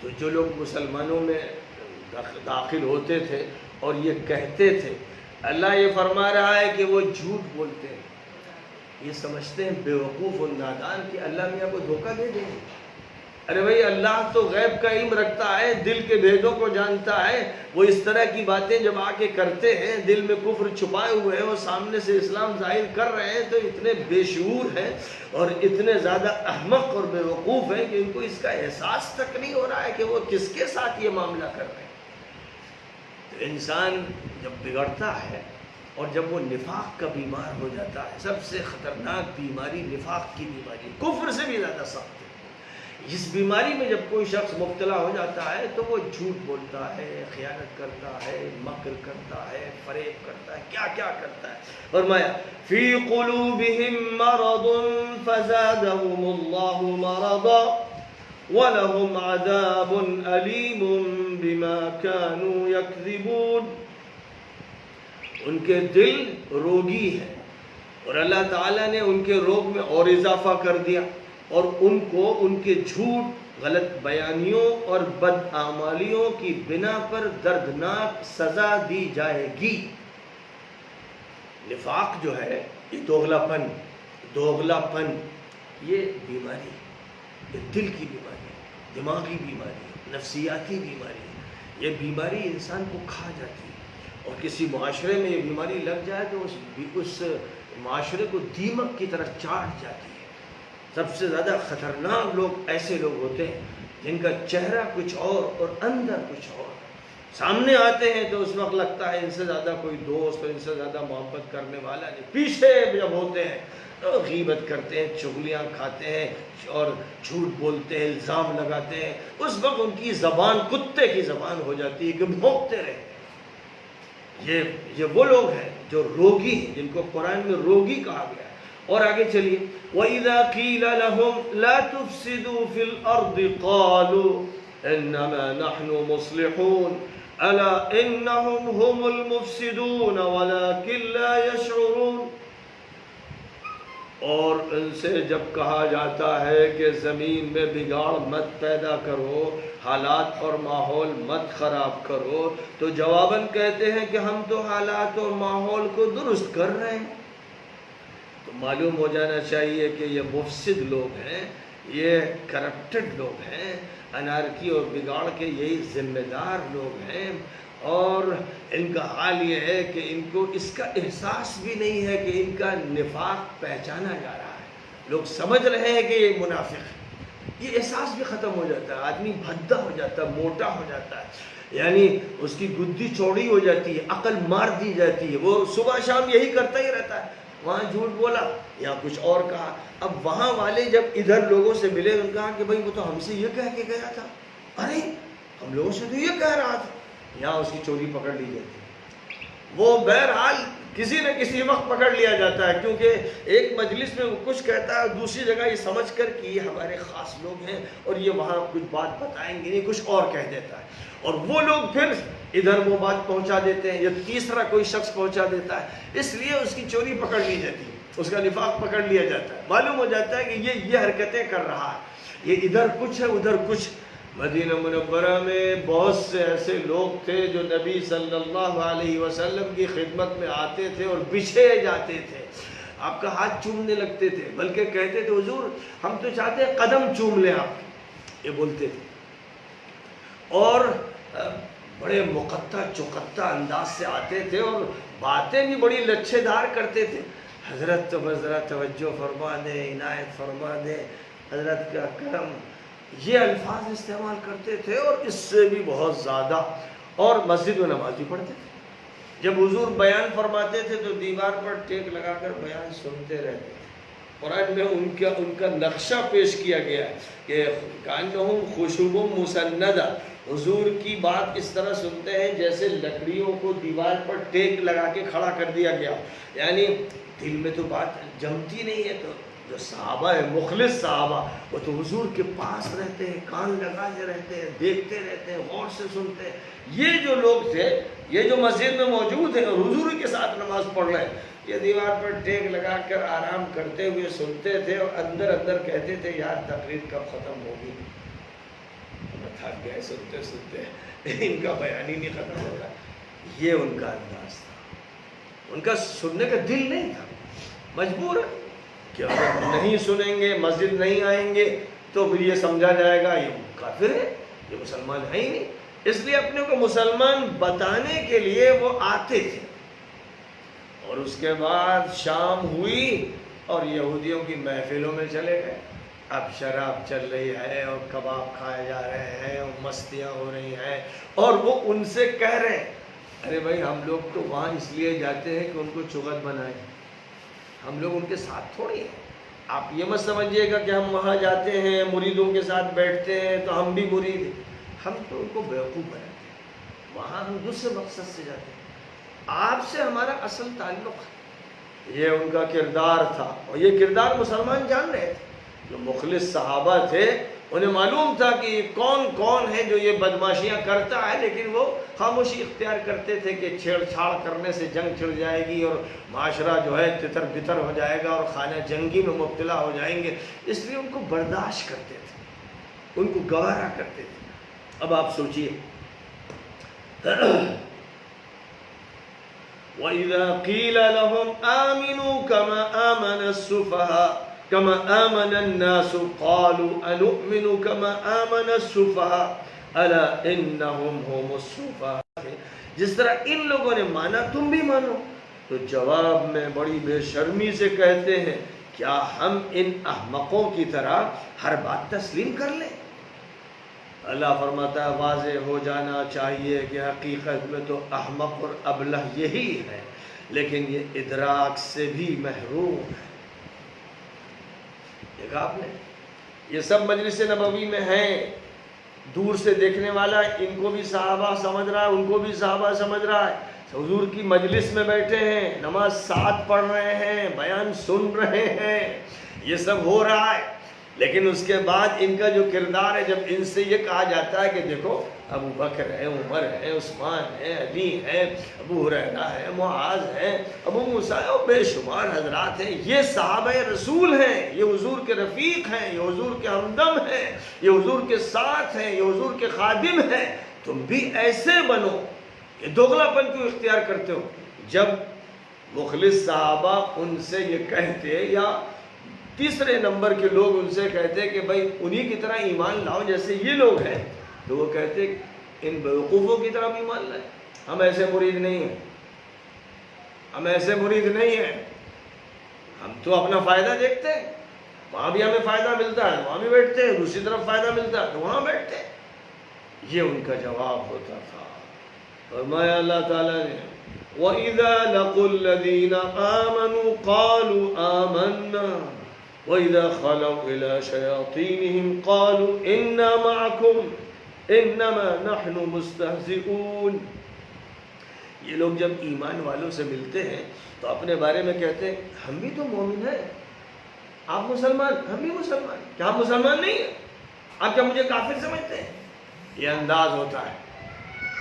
تو جو لوگ مسلمانوں میں داخل ہوتے تھے اور یہ کہتے تھے، اللہ یہ فرما رہا ہے کہ وہ جھوٹ بولتے ہیں۔ یہ سمجھتے ہیں بیوقوف و نادان کہ اللہ میاں کو دھوکہ دے دیں گے۔ ارے بھائی اللہ تو غیب کا علم رکھتا ہے، دل کے بھیدوں کو جانتا ہے۔ وہ اس طرح کی باتیں جب آ کے کرتے ہیں، دل میں کفر چھپائے ہوئے ہیں اور سامنے سے اسلام ظاہر کر رہے ہیں، تو اتنے بے شعور ہیں اور اتنے زیادہ احمق اور بے وقوف ہیں کہ ان کو اس کا احساس تک نہیں ہو رہا ہے کہ وہ کس کے ساتھ یہ معاملہ کر رہے ہیں۔ تو انسان جب بگڑتا ہے اور جب وہ نفاق کا بیمار ہو جاتا ہے، سب سے خطرناک بیماری نفاق کی بیماری، کفر سے بھی زیادہ سخت ہے۔ اس بیماری میں جب کوئی شخص مبتلا ہو جاتا ہے تو وہ جھوٹ بولتا ہے، خیانت کرتا ہے، مکر کرتا ہے، فریب کرتا ہے، کیا کیا کرتا ہے. فرمایا فی قلوبہم مرض فزادہم اللہ مرضا وَلَهُمْ عَذَابٌ أَلِيمٌ بِمَا كَانُوا يَكْذِبُونَ. ان کے دل روگی ہے اور اللہ تعالیٰ نے ان کے روگ میں اور اضافہ کر دیا، اور ان کو ان کے جھوٹ، غلط بیانیوں اور بدعمالیوں کی بنا پر دردناک سزا دی جائے گی. نفاق جو ہے یہ دوغلا پن یہ بیماری، یہ دل کی بیماری ہے، دماغی بیماری ہے، نفسیاتی بیماری ہے. یہ بیماری انسان کو کھا جاتی ہے، اور کسی معاشرے میں یہ بیماری لگ جائے تو اس معاشرے کو دیمک کی طرح چاٹ جاتی ہے. سب سے زیادہ خطرناک لوگ ایسے لوگ ہوتے ہیں جن کا چہرہ کچھ اور اندر کچھ اور. سامنے آتے ہیں تو اس وقت لگتا ہے ان سے زیادہ کوئی دوست اور ان سے زیادہ محبت کرنے والا نہیں. پیچھے جب ہوتے ہیں تو غیبت کرتے ہیں، چغلیاں کھاتے ہیں اور جھوٹ بولتے ہیں، الزام لگاتے ہیں. اس وقت ان کی زبان کتے کی زبان ہو جاتی ہے کہ بھونکتے رہتے ہیں. یہ وہ لوگ ہیں جو روگی ہیں، جن کو قرآن میں روگی کہا گیا ہے. اور آگے چلیے وَإِذَا قِيلَ لَهُمْ لَا تُفْسِدُوا فِي الْأَرْضِ قَالُوا إِنَّمَا نَحْنُ مُصْلِحُونَ أَلَا إِنَّهُمْ هُمُ الْمُفْسِدُونَ وَلَكِنْ لَا يَشْعُرُونَ. اور ان سے جب کہا جاتا ہے کہ زمین میں بگاڑ مت پیدا کرو، حالات اور ماحول مت خراب کرو، تو جواباً کہتے ہیں کہ ہم تو حالات اور ماحول کو درست کر رہے ہیں. تو معلوم ہو جانا چاہیے کہ یہ مفسد لوگ ہیں، یہ کرپٹڈ لوگ ہیں، انارکی اور بگاڑ کے یہی ذمہ دار لوگ ہیں. اور ان کا حال یہ ہے کہ ان کو اس کا احساس بھی نہیں ہے کہ ان کا نفاق پہچانا جا رہا ہے. لوگ سمجھ رہے ہیں کہ یہ منافق ہے، یہ احساس بھی ختم ہو جاتا ہے. آدمی بھدا ہو جاتا ہے، موٹا ہو جاتا ہے، یعنی اس کی گدی چوڑی ہو جاتی ہے، عقل مار دی جاتی ہے. وہ صبح شام یہی کرتا ہی رہتا ہے، وہاں جھوٹ بولا یا کچھ اور کہا. اب وہاں والے جب ادھر لوگوں سے ملے ان کہا کہ بھائی وہ تو ہم سے یہ کہہ کے گیا تھا، ارے ہم لوگوں سے تو یہ کہہ رہا تھا. یہاں اس کی چوری پکڑ لی جاتی ہے. وہ بہرحال کسی نہ کسی وقت پکڑ لیا جاتا ہے، کیونکہ ایک مجلس میں وہ کچھ کہتا ہے، دوسری جگہ یہ سمجھ کر کہ یہ ہمارے خاص لوگ ہیں اور یہ وہاں کچھ بات بتائیں گے نہیں، کچھ اور کہہ دیتا ہے. اور وہ لوگ پھر ادھر وہ بات پہنچا دیتے ہیں یا تیسرا کوئی شخص پہنچا دیتا ہے. اس لیے اس کی چوری پکڑ لی جاتی ہے، اس کا نفاق پکڑ لیا جاتا ہے. معلوم ہو جاتا ہے کہ یہ حرکتیں کر رہا ہے، یہ ادھر کچھ ہے ادھر کچھ. مدینہ منورہ میں بہت سے ایسے لوگ تھے جو نبی صلی اللہ علیہ وسلم کی خدمت میں آتے تھے اور بچھے جاتے تھے، آپ کا ہاتھ چومنے لگتے تھے، بلکہ کہتے تھے حضور ہم تو چاہتے ہیں قدم چوم لیں آپ، یہ بولتے تھے. اور بڑے مقطع چقطع انداز سے آتے تھے اور باتیں بھی بڑی لچھے دار کرتے تھے. حضرت تو ذرا توجہ فرما دیں، عنایت فرما دیں، حضرت کا کرم، یہ الفاظ استعمال کرتے تھے. اور اس سے بھی بہت زیادہ. اور مسجد میں نماز بھی پڑھتے تھے. جب حضور بیان فرماتے تھے تو دیوار پر ٹیک لگا کر بیان سنتے رہتے تھے. قرآن میں ان کا نقشہ پیش کیا گیا ہے کہ کانہم خشب مسندہ، حضور کی بات اس طرح سنتے ہیں جیسے لکڑیوں کو دیوار پر ٹیک لگا کے کھڑا کر دیا گیا، یعنی دل میں تو بات جمتی نہیں ہے. تو جو صحابہ ہے، مخلص صحابہ، وہ تو حضور کے پاس رہتے ہیں، کان لگاتے رہتے ہیں، دیکھتے رہتے ہیں، غور سے سنتے ہیں. یہ جو لوگ تھے، یہ جو مسجد میں موجود ہیں اور حضور کے ساتھ نماز پڑھ رہے ہیں، یہ دیوار پر ٹیک لگا کر آرام کرتے ہوئے سنتے تھے اور اندر اندر کہتے تھے یار تقریر کب ختم ہوگی، میں تھک گئے سنتے سنتے، ان کا بیان ہی نہیں ختم ہوگا. یہ ان کا انداز تھا. ان کا سننے کا دل نہیں تھا، مجبور ہے کہ اگر نہیں سنیں گے، مسجد نہیں آئیں گے تو پھر یہ سمجھا جائے گا یہ کافر ہے، یہ مسلمان ہے ہی نہیں. اس لیے اپنے کو مسلمان بتانے کے لیے وہ آتے تھے. اور اس کے بعد شام ہوئی اور یہودیوں کی محفلوں میں چلے گئے. اب شراب چل رہی ہے اور کباب کھائے جا رہے ہیں اور مستیاں ہو رہی ہیں، اور وہ ان سے کہہ رہے ہیں ارے بھائی ہم لوگ تو وہاں اس لیے جاتے ہیں کہ ان کو چغت بنائیں، ہم لوگ ان کے ساتھ تھوڑی ہیں. آپ یہ مت سمجھیے گا کہ ہم وہاں جاتے ہیں مریدوں کے ساتھ بیٹھتے ہیں تو ہم بھی مرید ہیں. ہم تو ان کو بیوقوف بناتے ہیں. وہاں ہم دوسرے مقصد سے جاتے ہیں. آپ سے ہمارا اصل تعلق ہے. یہ ان کا کردار تھا اور یہ کردار مسلمان جان رہے تھے. جو مخلص صحابہ تھے انہیں معلوم تھا کہ کون کون ہے جو یہ بدماشیاں کرتا ہے، لیکن وہ خاموشی اختیار کرتے تھے کہ چھیڑ چھاڑ کرنے سے جنگ چھڑ جائے گی اور معاشرہ جو ہے تتر بتر ہو جائے گا اور خانہ جنگی میں مبتلا ہو جائیں گے. اس لیے ان کو برداشت کرتے تھے، ان کو گوارا کرتے تھے. اب آپ سوچئے وَإِذَا قِيلَ لَهُمْ آمِنُوا كَمَا آمَنَ السُّفَهَاءُ كما آمن الناس قالوا أنؤمن كما آمن السفهاء ألا إنهم هم السفهاء. جس طرح ان لوگوں نے مانا تم بھی مانو. تو جواب میں بڑی بے شرمی سے کہتے ہیں کیا ہم ان احمقوں کی طرح ہر بات تسلیم کر لیں؟ اللہ فرماتا ہے واضح ہو جانا چاہیے کہ حقیقت میں تو احمق اور ابلہ یہی ہے، لیکن یہ ادراک سے بھی محروم ہے. دیکھا آپ نے، یہ سب مجلس نبوی میں ہیں. دور سے دیکھنے والا ان کو بھی صحابہ سمجھ رہا ہے، ان کو بھی صحابہ سمجھ رہا ہے. حضور کی مجلس میں بیٹھے ہیں، نماز ساتھ پڑھ رہے ہیں، بیان سن رہے ہیں، یہ سب ہو رہا ہے. لیکن اس کے بعد ان کا جو کردار ہے، جب ان سے یہ کہا جاتا ہے کہ دیکھو ابو بکر ہے، عمر ہے، عثمان ہے، علی ہے، ابو ہریرہ ہے، معاذ ہے، ابو موسیٰ ہے، اور بے شمار حضرات ہیں، یہ صحابہ رسول ہیں، یہ حضور کے رفیق ہیں، یہ حضور کے ہمدم ہیں، یہ حضور کے ساتھ ہیں، یہ حضور کے خادم ہیں. تم بھی ایسے بنو. یہ دوغلا پن کیوں اختیار کرتے ہو؟ جب مخلص صحابہ ان سے یہ کہتے یا تیسرے نمبر کے لوگ ان سے کہتے کہ بھائی انہی کی طرح ایمان لاؤ جیسے یہ لوگ ہیں، تو وہ کہتے ان بیوقوفوں کی طرح بھی ایمان لائیں. ہم ایسے مرید نہیں ہیں، ہم ایسے مرید نہیں ہیں. ہم تو اپنا فائدہ دیکھتے ہیں. وہاں بھی ہمیں فائدہ ملتا ہے وہاں بھی بیٹھتے ہیں، دوسری طرف فائدہ ملتا ہے تو وہاں بیٹھتے ہیں. یہ ان کا جواب ہوتا تھا. فرمایا اللہ تعالیٰ نے وَإِذَا لَقُوا الَّذِينَ آمَنُوا قَالُوا آمَنَّا وَإِذَا خَلَوْا إِلَى شَيَاطِينِهِمْ قَالُوا إِنَّا مَعَكُمْ إِنَّمَا نَحْنُ مُسْتَهْزِئُونَ. یہ لوگ جب ایمان والوں سے ملتے ہیں تو اپنے بارے میں کہتے ہیں ہم بھی تو مومن ہیں، آپ مسلمان، ہم بھی مسلمان. کیا آپ مسلمان نہیں ہیں؟ آپ کیا مجھے کافر سمجھتے ہیں؟ یہ انداز ہوتا ہے.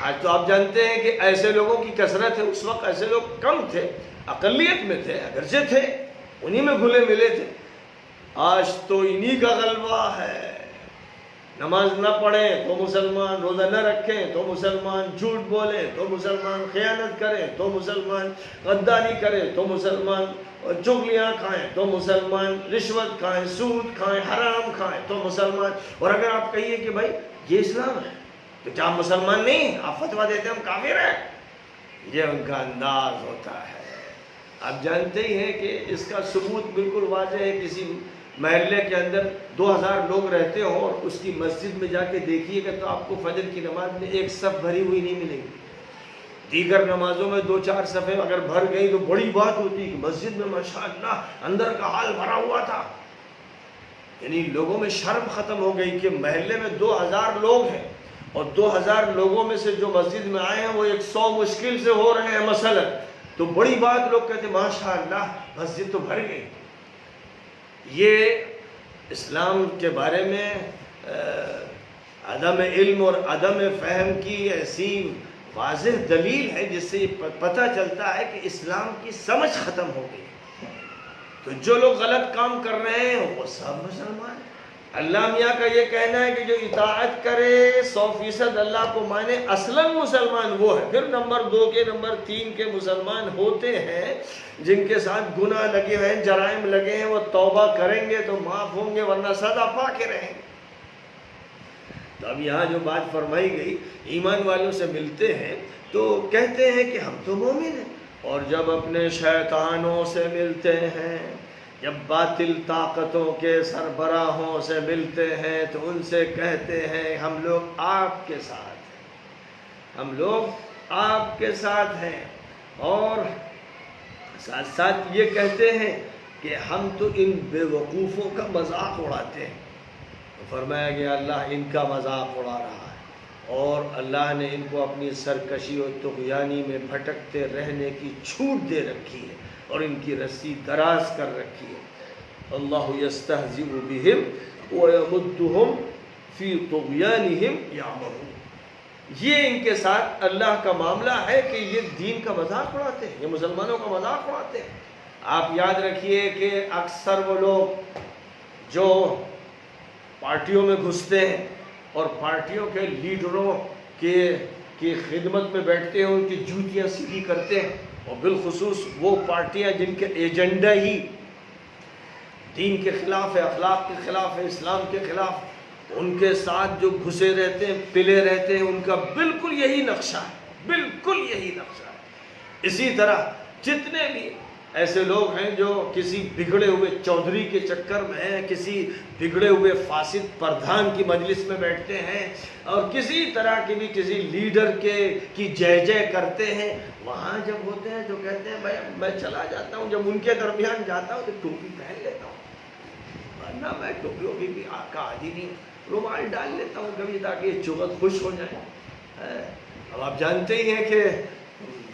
آج تو آپ جانتے ہیں کہ ایسے لوگوں کی کثرت ہے. اس وقت ایسے لوگ کم تھے، اقلیت میں تھے، اگرچہ تھے، انہی میں گھلے ملے تھے. آج تو انہی کا غلبہ ہے. نماز نہ پڑھیں تو مسلمان، روزہ نہ رکھیں تو مسلمان، جھوٹ بولیں تو مسلمان، خیانت کریں تو مسلمان، غداری کریں تو مسلمان، اور چغلیاں کھائیں تو مسلمان، رشوت کھائیں، سود کھائیں، حرام کھائیں تو مسلمان. اور اگر آپ کہیے کہ بھائی یہ اسلام ہے تو کیا آپ مسلمان نہیں ہیں؟ آپ فتویٰ دیتے ہیں ہم کافر ہیں. یہ ان کا انداز ہوتا ہے. آپ جانتے ہی ہیں کہ اس کا ثبوت بالکل واضح ہے. کسی محلے کے اندر 2000 لوگ رہتے ہوں اور اس کی مسجد میں جا کے دیکھیے گا تو آپ کو فجر کی نماز میں ایک صف بھری ہوئی نہیں ملے گی. دیگر نمازوں میں 2-4 صفیں اگر بھر گئی تو بڑی بات ہوتی کہ مسجد میں ماشاءاللہ اندر کا حال بھرا ہوا تھا. یعنی لوگوں میں شرم ختم ہو گئی کہ محلے میں 2000 لوگ ہیں اور 2000 لوگوں میں سے جو مسجد میں آئے ہیں وہ 100 مشکل سے ہو رہے ہیں مثلا، تو بڑی بات لوگ کہتے ہیں ماشاءاللہ مسجد تو بھر گئی. یہ اسلام کے بارے میں عدم علم اور عدم فہم کی ایسی واضح دلیل ہے جس سے یہ پتہ چلتا ہے کہ اسلام کی سمجھ ختم ہو گئی. تو جو لوگ غلط کام کر رہے ہیں وہ سب مسلمان ہیں. اللہ میاں کا یہ کہنا ہے کہ جو اطاعت کرے 100% اللہ کو مانے اصلاً مسلمان وہ ہے. پھر نمبر 2 کے نمبر 3 کے مسلمان ہوتے ہیں جن کے ساتھ گناہ لگے ہیں، جرائم لگے ہیں، وہ توبہ کریں گے تو معاف ہوں گے ورنہ سزا پا کے رہیں گے. تو اب یہاں جو بات فرمائی گئی ایمان والوں سے ملتے ہیں تو کہتے ہیں کہ ہم تو مومن ہیں، اور جب اپنے شیطانوں سے ملتے ہیں، جب باطل طاقتوں کے سربراہوں سے ملتے ہیں تو ان سے کہتے ہیں ہم لوگ آپ کے ساتھ ہیں، ہم لوگ آپ کے ساتھ ہیں. اور ساتھ ساتھ یہ کہتے ہیں کہ ہم تو ان بے وقوفوں کا مذاق اڑاتے ہیں. فرمایا گیا اللہ ان کا مذاق اڑا رہا ہے، اور اللہ نے ان کو اپنی سرکشی اور طغیانی میں بھٹکتے رہنے کی چھوٹ دے رکھی ہے اور ان کی رسی دراز کر رکھی ہے. اللہ یستہزئ بہم ویمدہم فی طغیانہم یعمہون. یہ ان کے ساتھ اللہ کا معاملہ ہے کہ یہ دین کا مذاق اڑاتے ہیں، یہ مسلمانوں کا مذاق اڑاتے ہیں. آپ یاد رکھیے کہ اکثر وہ لوگ جو پارٹیوں میں گھستے ہیں اور پارٹیوں کے لیڈروں کی خدمت میں بیٹھتے ہیں، ان کی جوتیاں سیدھی کرتے ہیں، اور بالخصوص وہ پارٹیاں جن کے ایجنڈا ہی دین کے خلاف ہے، اخلاق کے خلاف ہے، اسلام کے خلاف، ان کے ساتھ جو گھسے رہتے ہیں، پلے رہتے ہیں، ان کا بالکل یہی نقشہ ہے، بالکل یہی نقشہ ہے. اسی طرح جتنے بھی ایسے لوگ ہیں جو کسی بگڑے ہوئے چودھری کے چکر میں ہیں، کسی بگڑے ہوئے فاسد پردھان کی مجلس میں بیٹھتے ہیں، اور کسی طرح کی بھی کسی لیڈر کی جے جے کرتے ہیں، وہاں جب ہوتے ہیں جو کہتے ہیں بھائی میں چلا جاتا ہوں، جب ان کے درمیان جاتا ہوں تو ٹوپی پہن لیتا ہوں، ورنہ میں ٹوپیوں کی بھی آقا عادی نہیں، رومال ڈال لیتا ہوں کبھی تاکہ یہ چغت خوش ہو جائے. اب آپ جانتے ہی ہیں کہ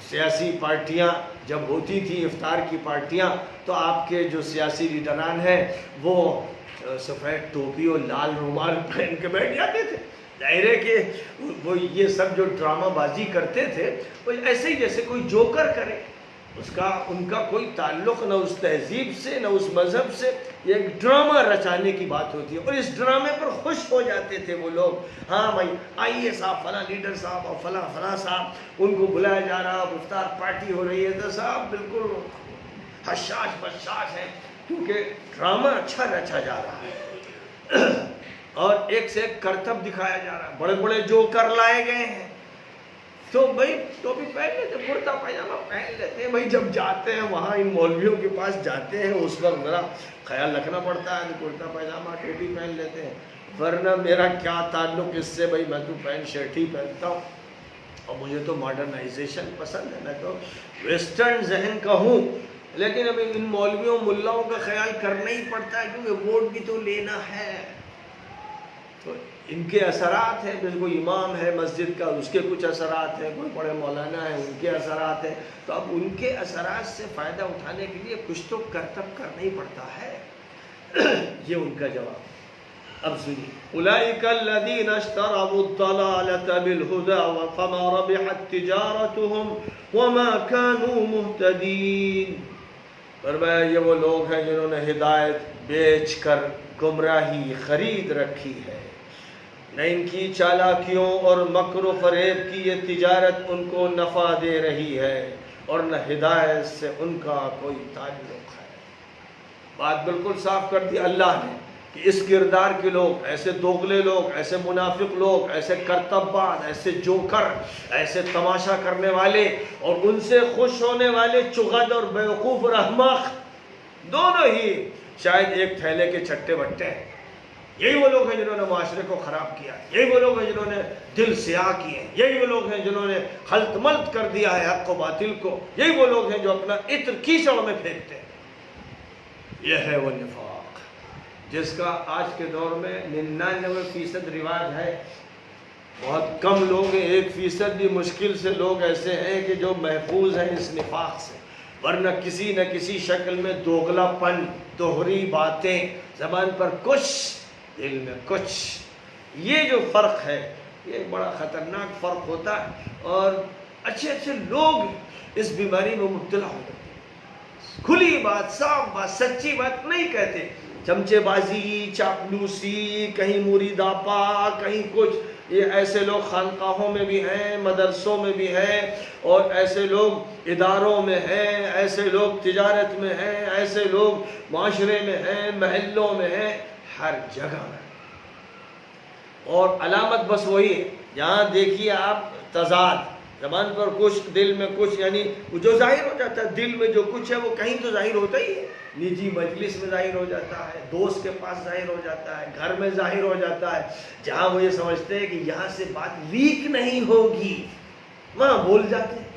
سیاسی پارٹیاں جب ہوتی تھی، افطار کی پارٹیاں، تو آپ کے جو سیاسی لیڈران ہیں وہ سفید ٹوپی اور لال رومال پہن کے بیٹھ جاتے تھے. ظاہر ہے کہ وہ یہ سب جو ڈرامہ بازی کرتے تھے وہ ایسے ہی جیسے کوئی جوکر کرے، ان کا کوئی تعلق نہ اس تہذیب سے نہ اس مذہب سے، یہ ایک ڈرامہ رچانے کی بات ہوتی ہے، اور اس ڈرامے پر خوش ہو جاتے تھے وہ لوگ. ہاں بھائی آئیے صاحب، فلاں لیڈر صاحب اور فلاں صاحب، ان کو بلایا جا رہا، افطار پارٹی ہو رہی ہے، تو صاحب بالکل حشاش بشاش ہے، کیونکہ ڈرامہ اچھا رچا جا رہا ہے اور ایک سے ایک کرتب دکھایا جا رہا ہے. بڑے بڑے جوکر لائے گئے ہیں، تو بھائی ٹوپی پہن لیتے، کرتا پائجامہ پہن لیتے ہیں. بھائی جب جاتے ہیں وہاں ان مولویوں کے پاس جاتے ہیں، اس وقت ذرا خیال رکھنا پڑتا ہے، کرتا پائجامہ ٹوپی پہن لیتے ہیں. ورنہ میرا کیا تعلق اس سے، بھائی میں تو پینٹ شرٹ ہی پہنتا ہوں، اور مجھے تو ماڈرنائزیشن پسند ہے، میں تو ویسٹرن ذہن کا ہوں. لیکن اب ان مولویوں ملاؤں کا خیال کرنا ہی پڑتا ہے، کیونکہ ووٹ بھی تو لینا ہے. تو ان کے اثرات ہیں، جیسے کوئی امام ہے مسجد کا، اس کے کچھ اثرات ہیں، کوئی بڑے مولانا ہیں ان کے اثرات ہیں، تو اب ان کے اثرات سے فائدہ اٹھانے کے لیے کچھ تو کرتب کرنا ہی پڑتا ہے. یہ ان کا جواب. اب سنیے، اولئک الذین اشتروا الضلالة بالهدى فما ربحت تجارتهم وما كانوا مهتدین. فرمایا یہ وہ لوگ ہیں جنہوں نے ہدایت بیچ کر گمراہی خرید رکھی ہے، نہ ان کی چالاکیوں اور مکر و فریب کی یہ تجارت ان کو نفع دے رہی ہے، اور نہ ہدایت سے ان کا کوئی تعلق ہے. بات بالکل صاف کر دی اللہ نے کہ اس کردار کے لوگ، ایسے دوغلے لوگ، ایسے منافق لوگ، ایسے کرتب باز، ایسے جوکر، ایسے تماشا کرنے والے اور ان سے خوش ہونے والے چغد اور بیوقوف اور احمق، دونوں ہی شاید ایک تھیلے کے چھٹے بٹے ہیں. یہی وہ لوگ ہیں جنہوں نے معاشرے کو خراب کیا، یہی وہ لوگ ہیں جنہوں نے دل سیاہ کیے، یہی وہ لوگ ہیں جنہوں نے خلط ملط کر دیا ہے حق و باطل کو، یہی وہ لوگ ہیں جو اپنا عطر کیچڑ میں پھینکتے ہیں. یہ ہے وہ نفاق جس کا آج کے دور میں 99% رواج ہے. بہت کم لوگ ہیں، 1% بھی مشکل سے لوگ ایسے ہیں کہ جو محفوظ ہیں اس نفاق سے، ورنہ کسی نہ کسی شکل میں دوغلا پن، دوہری باتیں، زبان پر کچھ دل میں کچھ. یہ جو فرق ہے یہ ایک بڑا خطرناک فرق ہوتا ہے، اور اچھے لوگ اس بیماری میں مبتلا ہو جاتے ہیں. کھلی بات، صاف بات، سچی بات نہیں کہتے، چمچے بازی، چاپلوسی، کہیں مریداپا، کہیں کچھ. یہ ایسے لوگ خانقاہوں میں بھی ہیں، مدرسوں میں بھی ہیں، اور ایسے لوگ اداروں میں ہیں، ایسے لوگ تجارت میں ہیں، ایسے لوگ معاشرے میں ہیں، محلوں میں ہیں، ہر جگہ میں. اور علامت بس وہی ہے، یہاں دیکھیے آپ تضاد، زبان پر کچھ دل میں کچھ، یعنی جو ظاہر ہو جاتا ہے دل میں جو کچھ ہے وہ کہیں تو ظاہر ہوتا ہی ہے. نجی مجلس میں ظاہر ہو جاتا ہے، دوست کے پاس ظاہر ہو جاتا ہے، گھر میں ظاہر ہو جاتا ہے. جہاں وہ یہ سمجھتے ہیں کہ یہاں سے بات لیک نہیں ہوگی، وہاں بول جاتے ہیں،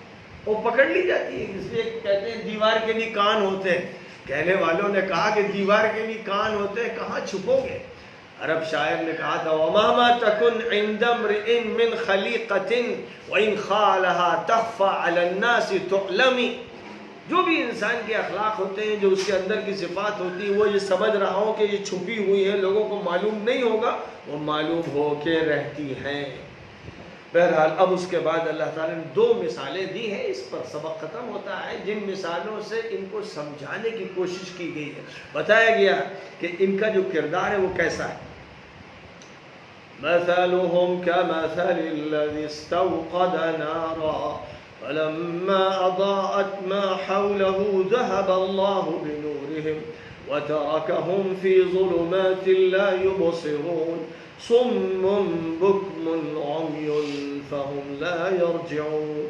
وہ پکڑ لی جاتی ہے. اس لیے کہتے ہیں دیوار کے بھی کان ہوتے ہیں. کہنے والوں نے کہا کہ دیوار کے بھی کان ہوتے ہیں، کہاں چھپو گے؟ عرب شاعر نے کہا تھا وَمَا تَكُنْ عِنْدَ امْرِئٍ مِّنْ خَلِيقَةٍ وَإِنْ خَالَهَا تَخْفَى عَلَى النَّاسِ تُعْلَمِ. جو بھی انسان کے اخلاق ہوتے ہیں، جو اس کے اندر کی صفات ہوتی ہیں، وہ یہ سمجھ رہا ہو کہ یہ چھپی ہوئی ہیں، لوگوں کو معلوم نہیں ہوگا، وہ معلوم ہو کے رہتی ہیں. بہرحال اب اس کے بعد اللہ تعالیٰ نے 2 مثالیں دی ہیں، اس پر سبق ختم ہوتا ہے، جن مثالوں سے ان کو سمجھانے کی کوشش کی گئی ہے. بتایا گیا کہ ان کا جو کردار ہے وہ کیسا ہے. مثلهم كمثل الذي استوقد نارا فلما أضاءت ما حوله ذهب الله بنورهم وتركهم في ظلمات لا يبصرون صم بكم عمي فهم لا يرجعون.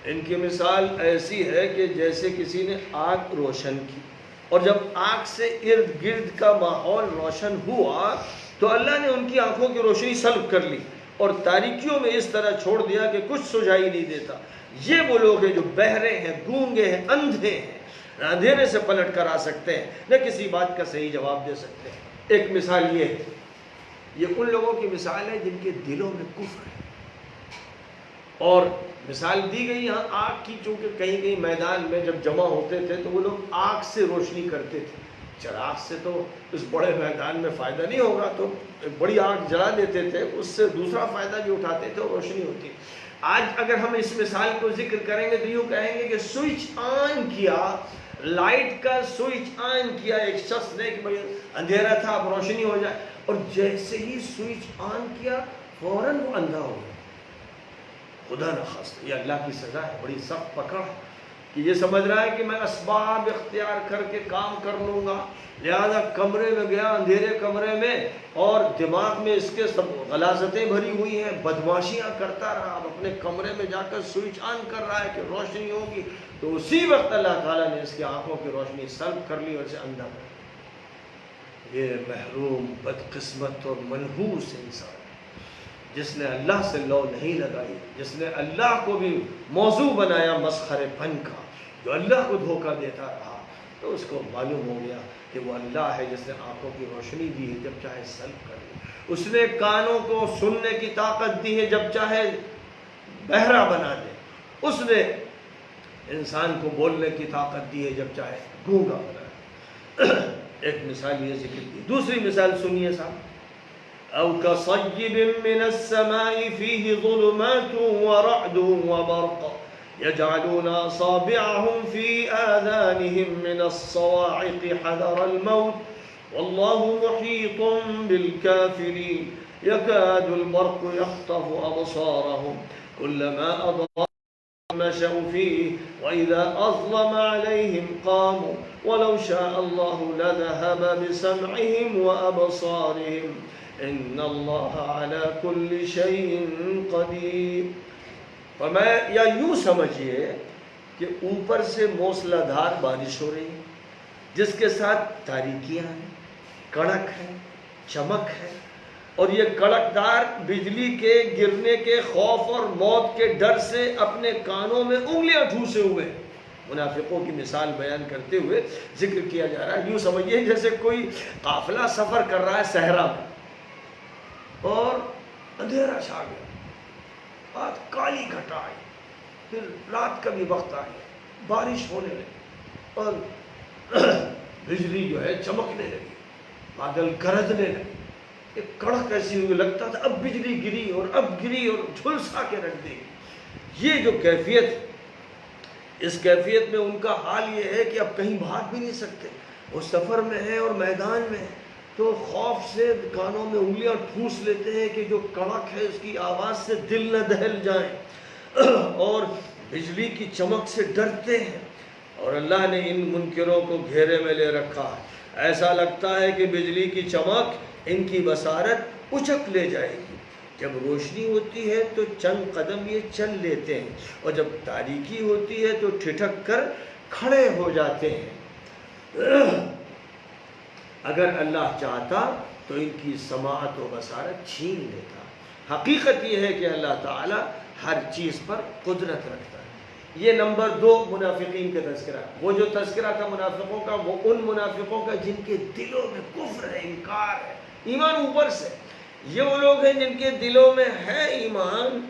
ان کی مثال ایسی ہے کہ جیسے کسی نے آگ روشن کی، اور جب آگ سے ارد گرد کا ماحول روشن ہوا تو اللہ نے ان کی آنکھوں کی روشنی سلب کر لی اور تاریکیوں میں اس طرح چھوڑ دیا کہ کچھ سجائی نہیں دیتا. یہ وہ لوگ ہیں جو بہرے ہیں، گونگے ہیں، اندھے ہیں، نہ اندھیرے سے پلٹ کر آ سکتے ہیں، نہ کسی بات کا صحیح جواب دے سکتے ہیں. ایک مثال یہ ہے، یہ ان لوگوں کی مثال ہے جن کے دلوں میں کفر ہے. اور مثال دی گئی یہاں آگ کی، چونکہ کہیں کہیں میدان میں جب جمع ہوتے تھے تو وہ لوگ آگ سے روشنی کرتے تھے. چراغ سے تو اس بڑے میدان میں فائدہ نہیں ہوگا، تو ایک بڑی آگ جلا دیتے تھے، اس سے دوسرا فائدہ بھی اٹھاتے تھے اور روشنی ہوتی. آج اگر ہم اس مثال کو ذکر کریں گے تو یوں کہیں گے کہ سوئچ آن کیا، لائٹ کا سوئچ آن کیا ایک شخص نے کہ بھائی اندھیرا تھا اب روشنی ہو جائے، اور جیسے ہی سوئچ آن کیا فوراً وہ اندھا ہو گیا. خدا نخواستہ، یہ اللہ کی سزا ہے، بڑی سخت پکڑ ہے کہ یہ سمجھ رہا ہے کہ میں اسباب اختیار کر کے کام کر لوں گا، لہذا کمرے میں گیا، اندھیرے کمرے میں، اور دماغ میں اس کے سب غلاظتیں بھری ہوئی ہیں، بدماشیاں کرتا رہا. اب اپنے کمرے میں جا کر سوئچ آن کر رہا ہے کہ روشنی ہوگی، تو اسی وقت اللہ تعالیٰ نے اس کی آنکھوں کی روشنی سلب کر لی اور اسے اندھا کر دیا. یہ محروم، بدقسمت اور منحوس انسان جس نے اللہ سے لو نہیں لگائی، جس نے اللہ کو بھی موضوع بنایا مسخرے پن کا، جو اللہ کو دھوکہ دیتا رہا، تو اس کو معلوم ہو گیا کہ وہ اللہ ہے جس نے آنکھوں کی روشنی دی ہے جب چاہے سلب کر لے، اس نے کانوں کو سننے کی طاقت دی ہے جب چاہے بہرا بنا دے، اس نے انسان کو بولنے کی طاقت دی ہے جب چاہے گونگا بنا دے. ایک مثال یہ ذکر کی. دوسری مثال سنیے صاحب. أو كصيب من السماء فيه ظلمات ورعد وبرق يجعلون أصابعهم في آذانهم من الصواعق حذر الموت والله محيط بالكافرين يكاد البرق يخطف أبصارهم كلما أضاء مشوا فيه وإذا أظلم عليهم قاموا ولو شاء الله لذهب بسمعهم وأبصارهم ان اللہ علی کل شیء قدیر. فرمایا یا یوں سمجھیے کہ اوپر سے موسلا دھار بارش ہو رہی ہے جس کے ساتھ تاریکیاں ہیں، کڑک ہے، چمک ہے، اور یہ کڑکدار بجلی کے گرنے کے خوف اور موت کے ڈر سے اپنے کانوں میں انگلیاں ٹھوسے ہوئے. منافقوں کی مثال بیان کرتے ہوئے ذکر کیا جا رہا ہے. یوں سمجھیے جیسے کوئی قافلہ سفر کر رہا ہے صحرا میں اور اندھیرا چھا گیا، بات کالی گھٹا آئی، پھر رات کا بھی وقت آ گیا، بارش ہونے لگی اور بجلی جو ہے چمکنے لگی، بادل گرجنے لگے، ایک کڑک ایسی ہوئی لگتا تھا اب بجلی گری اور جھلسا کے رکھ دے گی. یہ جو کیفیت، اس کیفیت میں ان کا حال یہ ہے کہ اب کہیں بھاگ بھی نہیں سکتے، وہ سفر میں ہیں اور میدان میں ہیں، تو خوف سے کانوں میں انگلیاں ٹھوس لیتے ہیں کہ جو کڑک ہے اس کی آواز سے دل نہ دہل جائیں، اور بجلی کی چمک سے ڈرتے ہیں. اور اللہ نے ان منکروں کو گھیرے میں لے رکھا ہے. ایسا لگتا ہے کہ بجلی کی چمک ان کی بصارت اچک لے جائے گی. جب روشنی ہوتی ہے تو چند قدم یہ چل لیتے ہیں، اور جب تاریکی ہوتی ہے تو ٹھٹک کر کھڑے ہو جاتے ہیں. اگر اللہ چاہتا تو ان کی سماعت و بصارت چھین لیتا. حقیقت یہ ہے کہ اللہ تعالی ہر چیز پر قدرت رکھتا ہے. یہ نمبر 2 منافقین کا تذکرہ. وہ جو تذکرہ تھا منافقوں کا، وہ ان منافقوں کا جن کے دلوں میں کفر ہے، انکار ہے، ایمان اوپر سے. یہ وہ لوگ ہیں جن کے دلوں میں ہے ایمان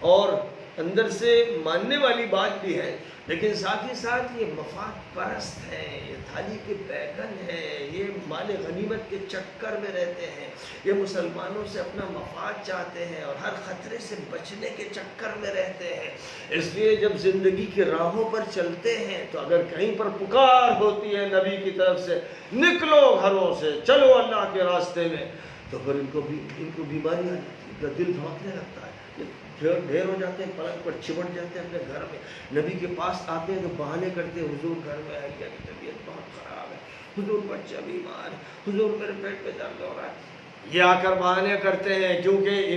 اور اندر سے ماننے والی بات بھی ہے، لیکن ساتھ ہی ساتھ یہ مفاد پرست ہیں، یہ تھالی کے بیگن ہیں، یہ مال غنیمت کے چکر میں رہتے ہیں، یہ مسلمانوں سے اپنا مفاد چاہتے ہیں اور ہر خطرے سے بچنے کے چکر میں رہتے ہیں. اس لیے جب زندگی کی راہوں پر چلتے ہیں تو اگر کہیں پر پکار ہوتی ہے نبی کی طرف سے، نکلو گھروں سے، چلو اللہ کے راستے میں، تو پھر ان کو بیماری آ جاتی ہے، ان کا دل دھڑکنے لگتا ہے، ڈھیر ہو جاتے ہیں، پلنگ پر چمٹ جاتے ہیں اپنے گھر میں. نبی کے پاس آتے ہیں تو بہانے کرتے ہیں، حضور گھر میں اہلیہ کی طبیعت بہت خراب ہے، حضور بچہ بیمار ہے، حضور میرے پیٹ میں درد ہو رہا ہے. یہ آ کر بہانے کرتے ہیں کیونکہ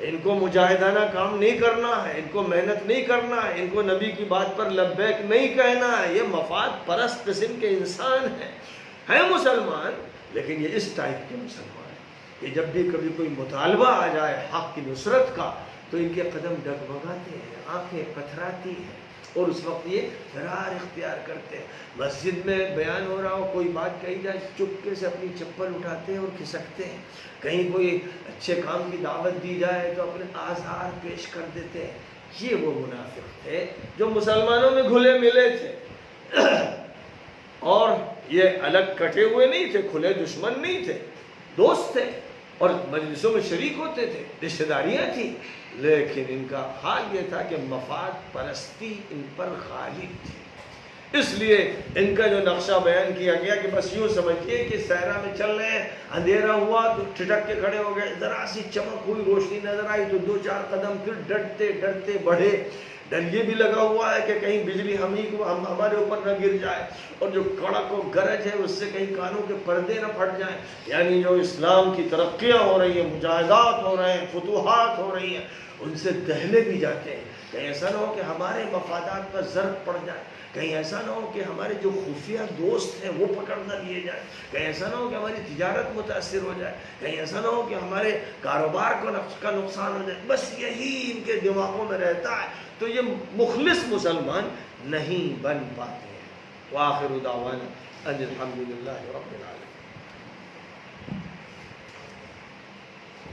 ان کو مجاہدانہ کام نہیں کرنا ہے، ان کو محنت نہیں کرنا ہے، ان کو نبی کی بات پر لبیک نہیں کہنا ہے. یہ مفاد پرست قسم کے انسان ہیں مسلمان، لیکن یہ اس ٹائپ کے مسلمان ہیں کہ جب بھی کبھی کوئی مطالبہ آ جائے حق کی نصرت کا تو ان کے قدم ڈگمگاتے ہیں، آنکھیں پتھراتی ہیں، اور اس وقت یہ فرار اختیار کرتے ہیں. مسجد میں بیان ہو رہا ہو، کوئی بات کہی جائے، چپکے سے اپنی چپل اٹھاتے ہیں اور کھسکتے ہیں. کہیں کوئی اچھے کام کی دعوت دی جائے تو اپنے آزار پیش کر دیتے ہیں. یہ وہ منافق تھے جو مسلمانوں میں گھلے ملے تھے اور یہ الگ کٹے ہوئے نہیں تھے، کھلے دشمن نہیں تھے، دوست تھے اور مجلسوں میں شریک ہوتے تھے، رشتہ داریاں تھیں. لیکن ان کا حال یہ تھا کہ مفاد پرستی ان پر غالب تھی. اس لیے ان کا جو نقشہ بیان کیا گیا کہ بس یوں سمجھیے کہ صحرا میں چل رہے ہیں، اندھیرا ہوا تو ٹھٹک کے کھڑے ہو گئے، ذرا سی چمک ہوئی، روشنی نظر آئی تو 2-4 قدم پھر ڈرتے ڈرتے بڑھے. ڈر یہ بھی لگا ہوا ہے کہ کہیں بجلی ہمارے اوپر نہ گر جائے، اور جو کڑک و گرج ہے اس سے کہیں کانوں کے پردے نہ پھٹ جائیں. یعنی جو اسلام کی ترقیاں ہو رہی ہیں، مجاہدات ہو رہے ہیں، فتوحات ہو رہی ہیں، ان سے دہلے بھی جاتے ہیں. کہیں ایسا نہ ہو کہ ہمارے مفادات پر ضرب پڑ جائے، کہیں ایسا نہ ہو کہ ہمارے جو خفیہ دوست ہیں وہ پکڑ نہ لیے جائیں، کہیں ایسا نہ ہو کہ ہماری تجارت متاثر ہو جائے، کہیں ایسا نہ ہو کہ ہمارے کاروبار کا نقصان ہو جائے. بس یہی ان کے دماغوں میں رہتا ہے، تو یہ مخلص مسلمان نہیں بن پاتے ہیں. وآخر دعوانا ان الحمدللہ رب العالمین.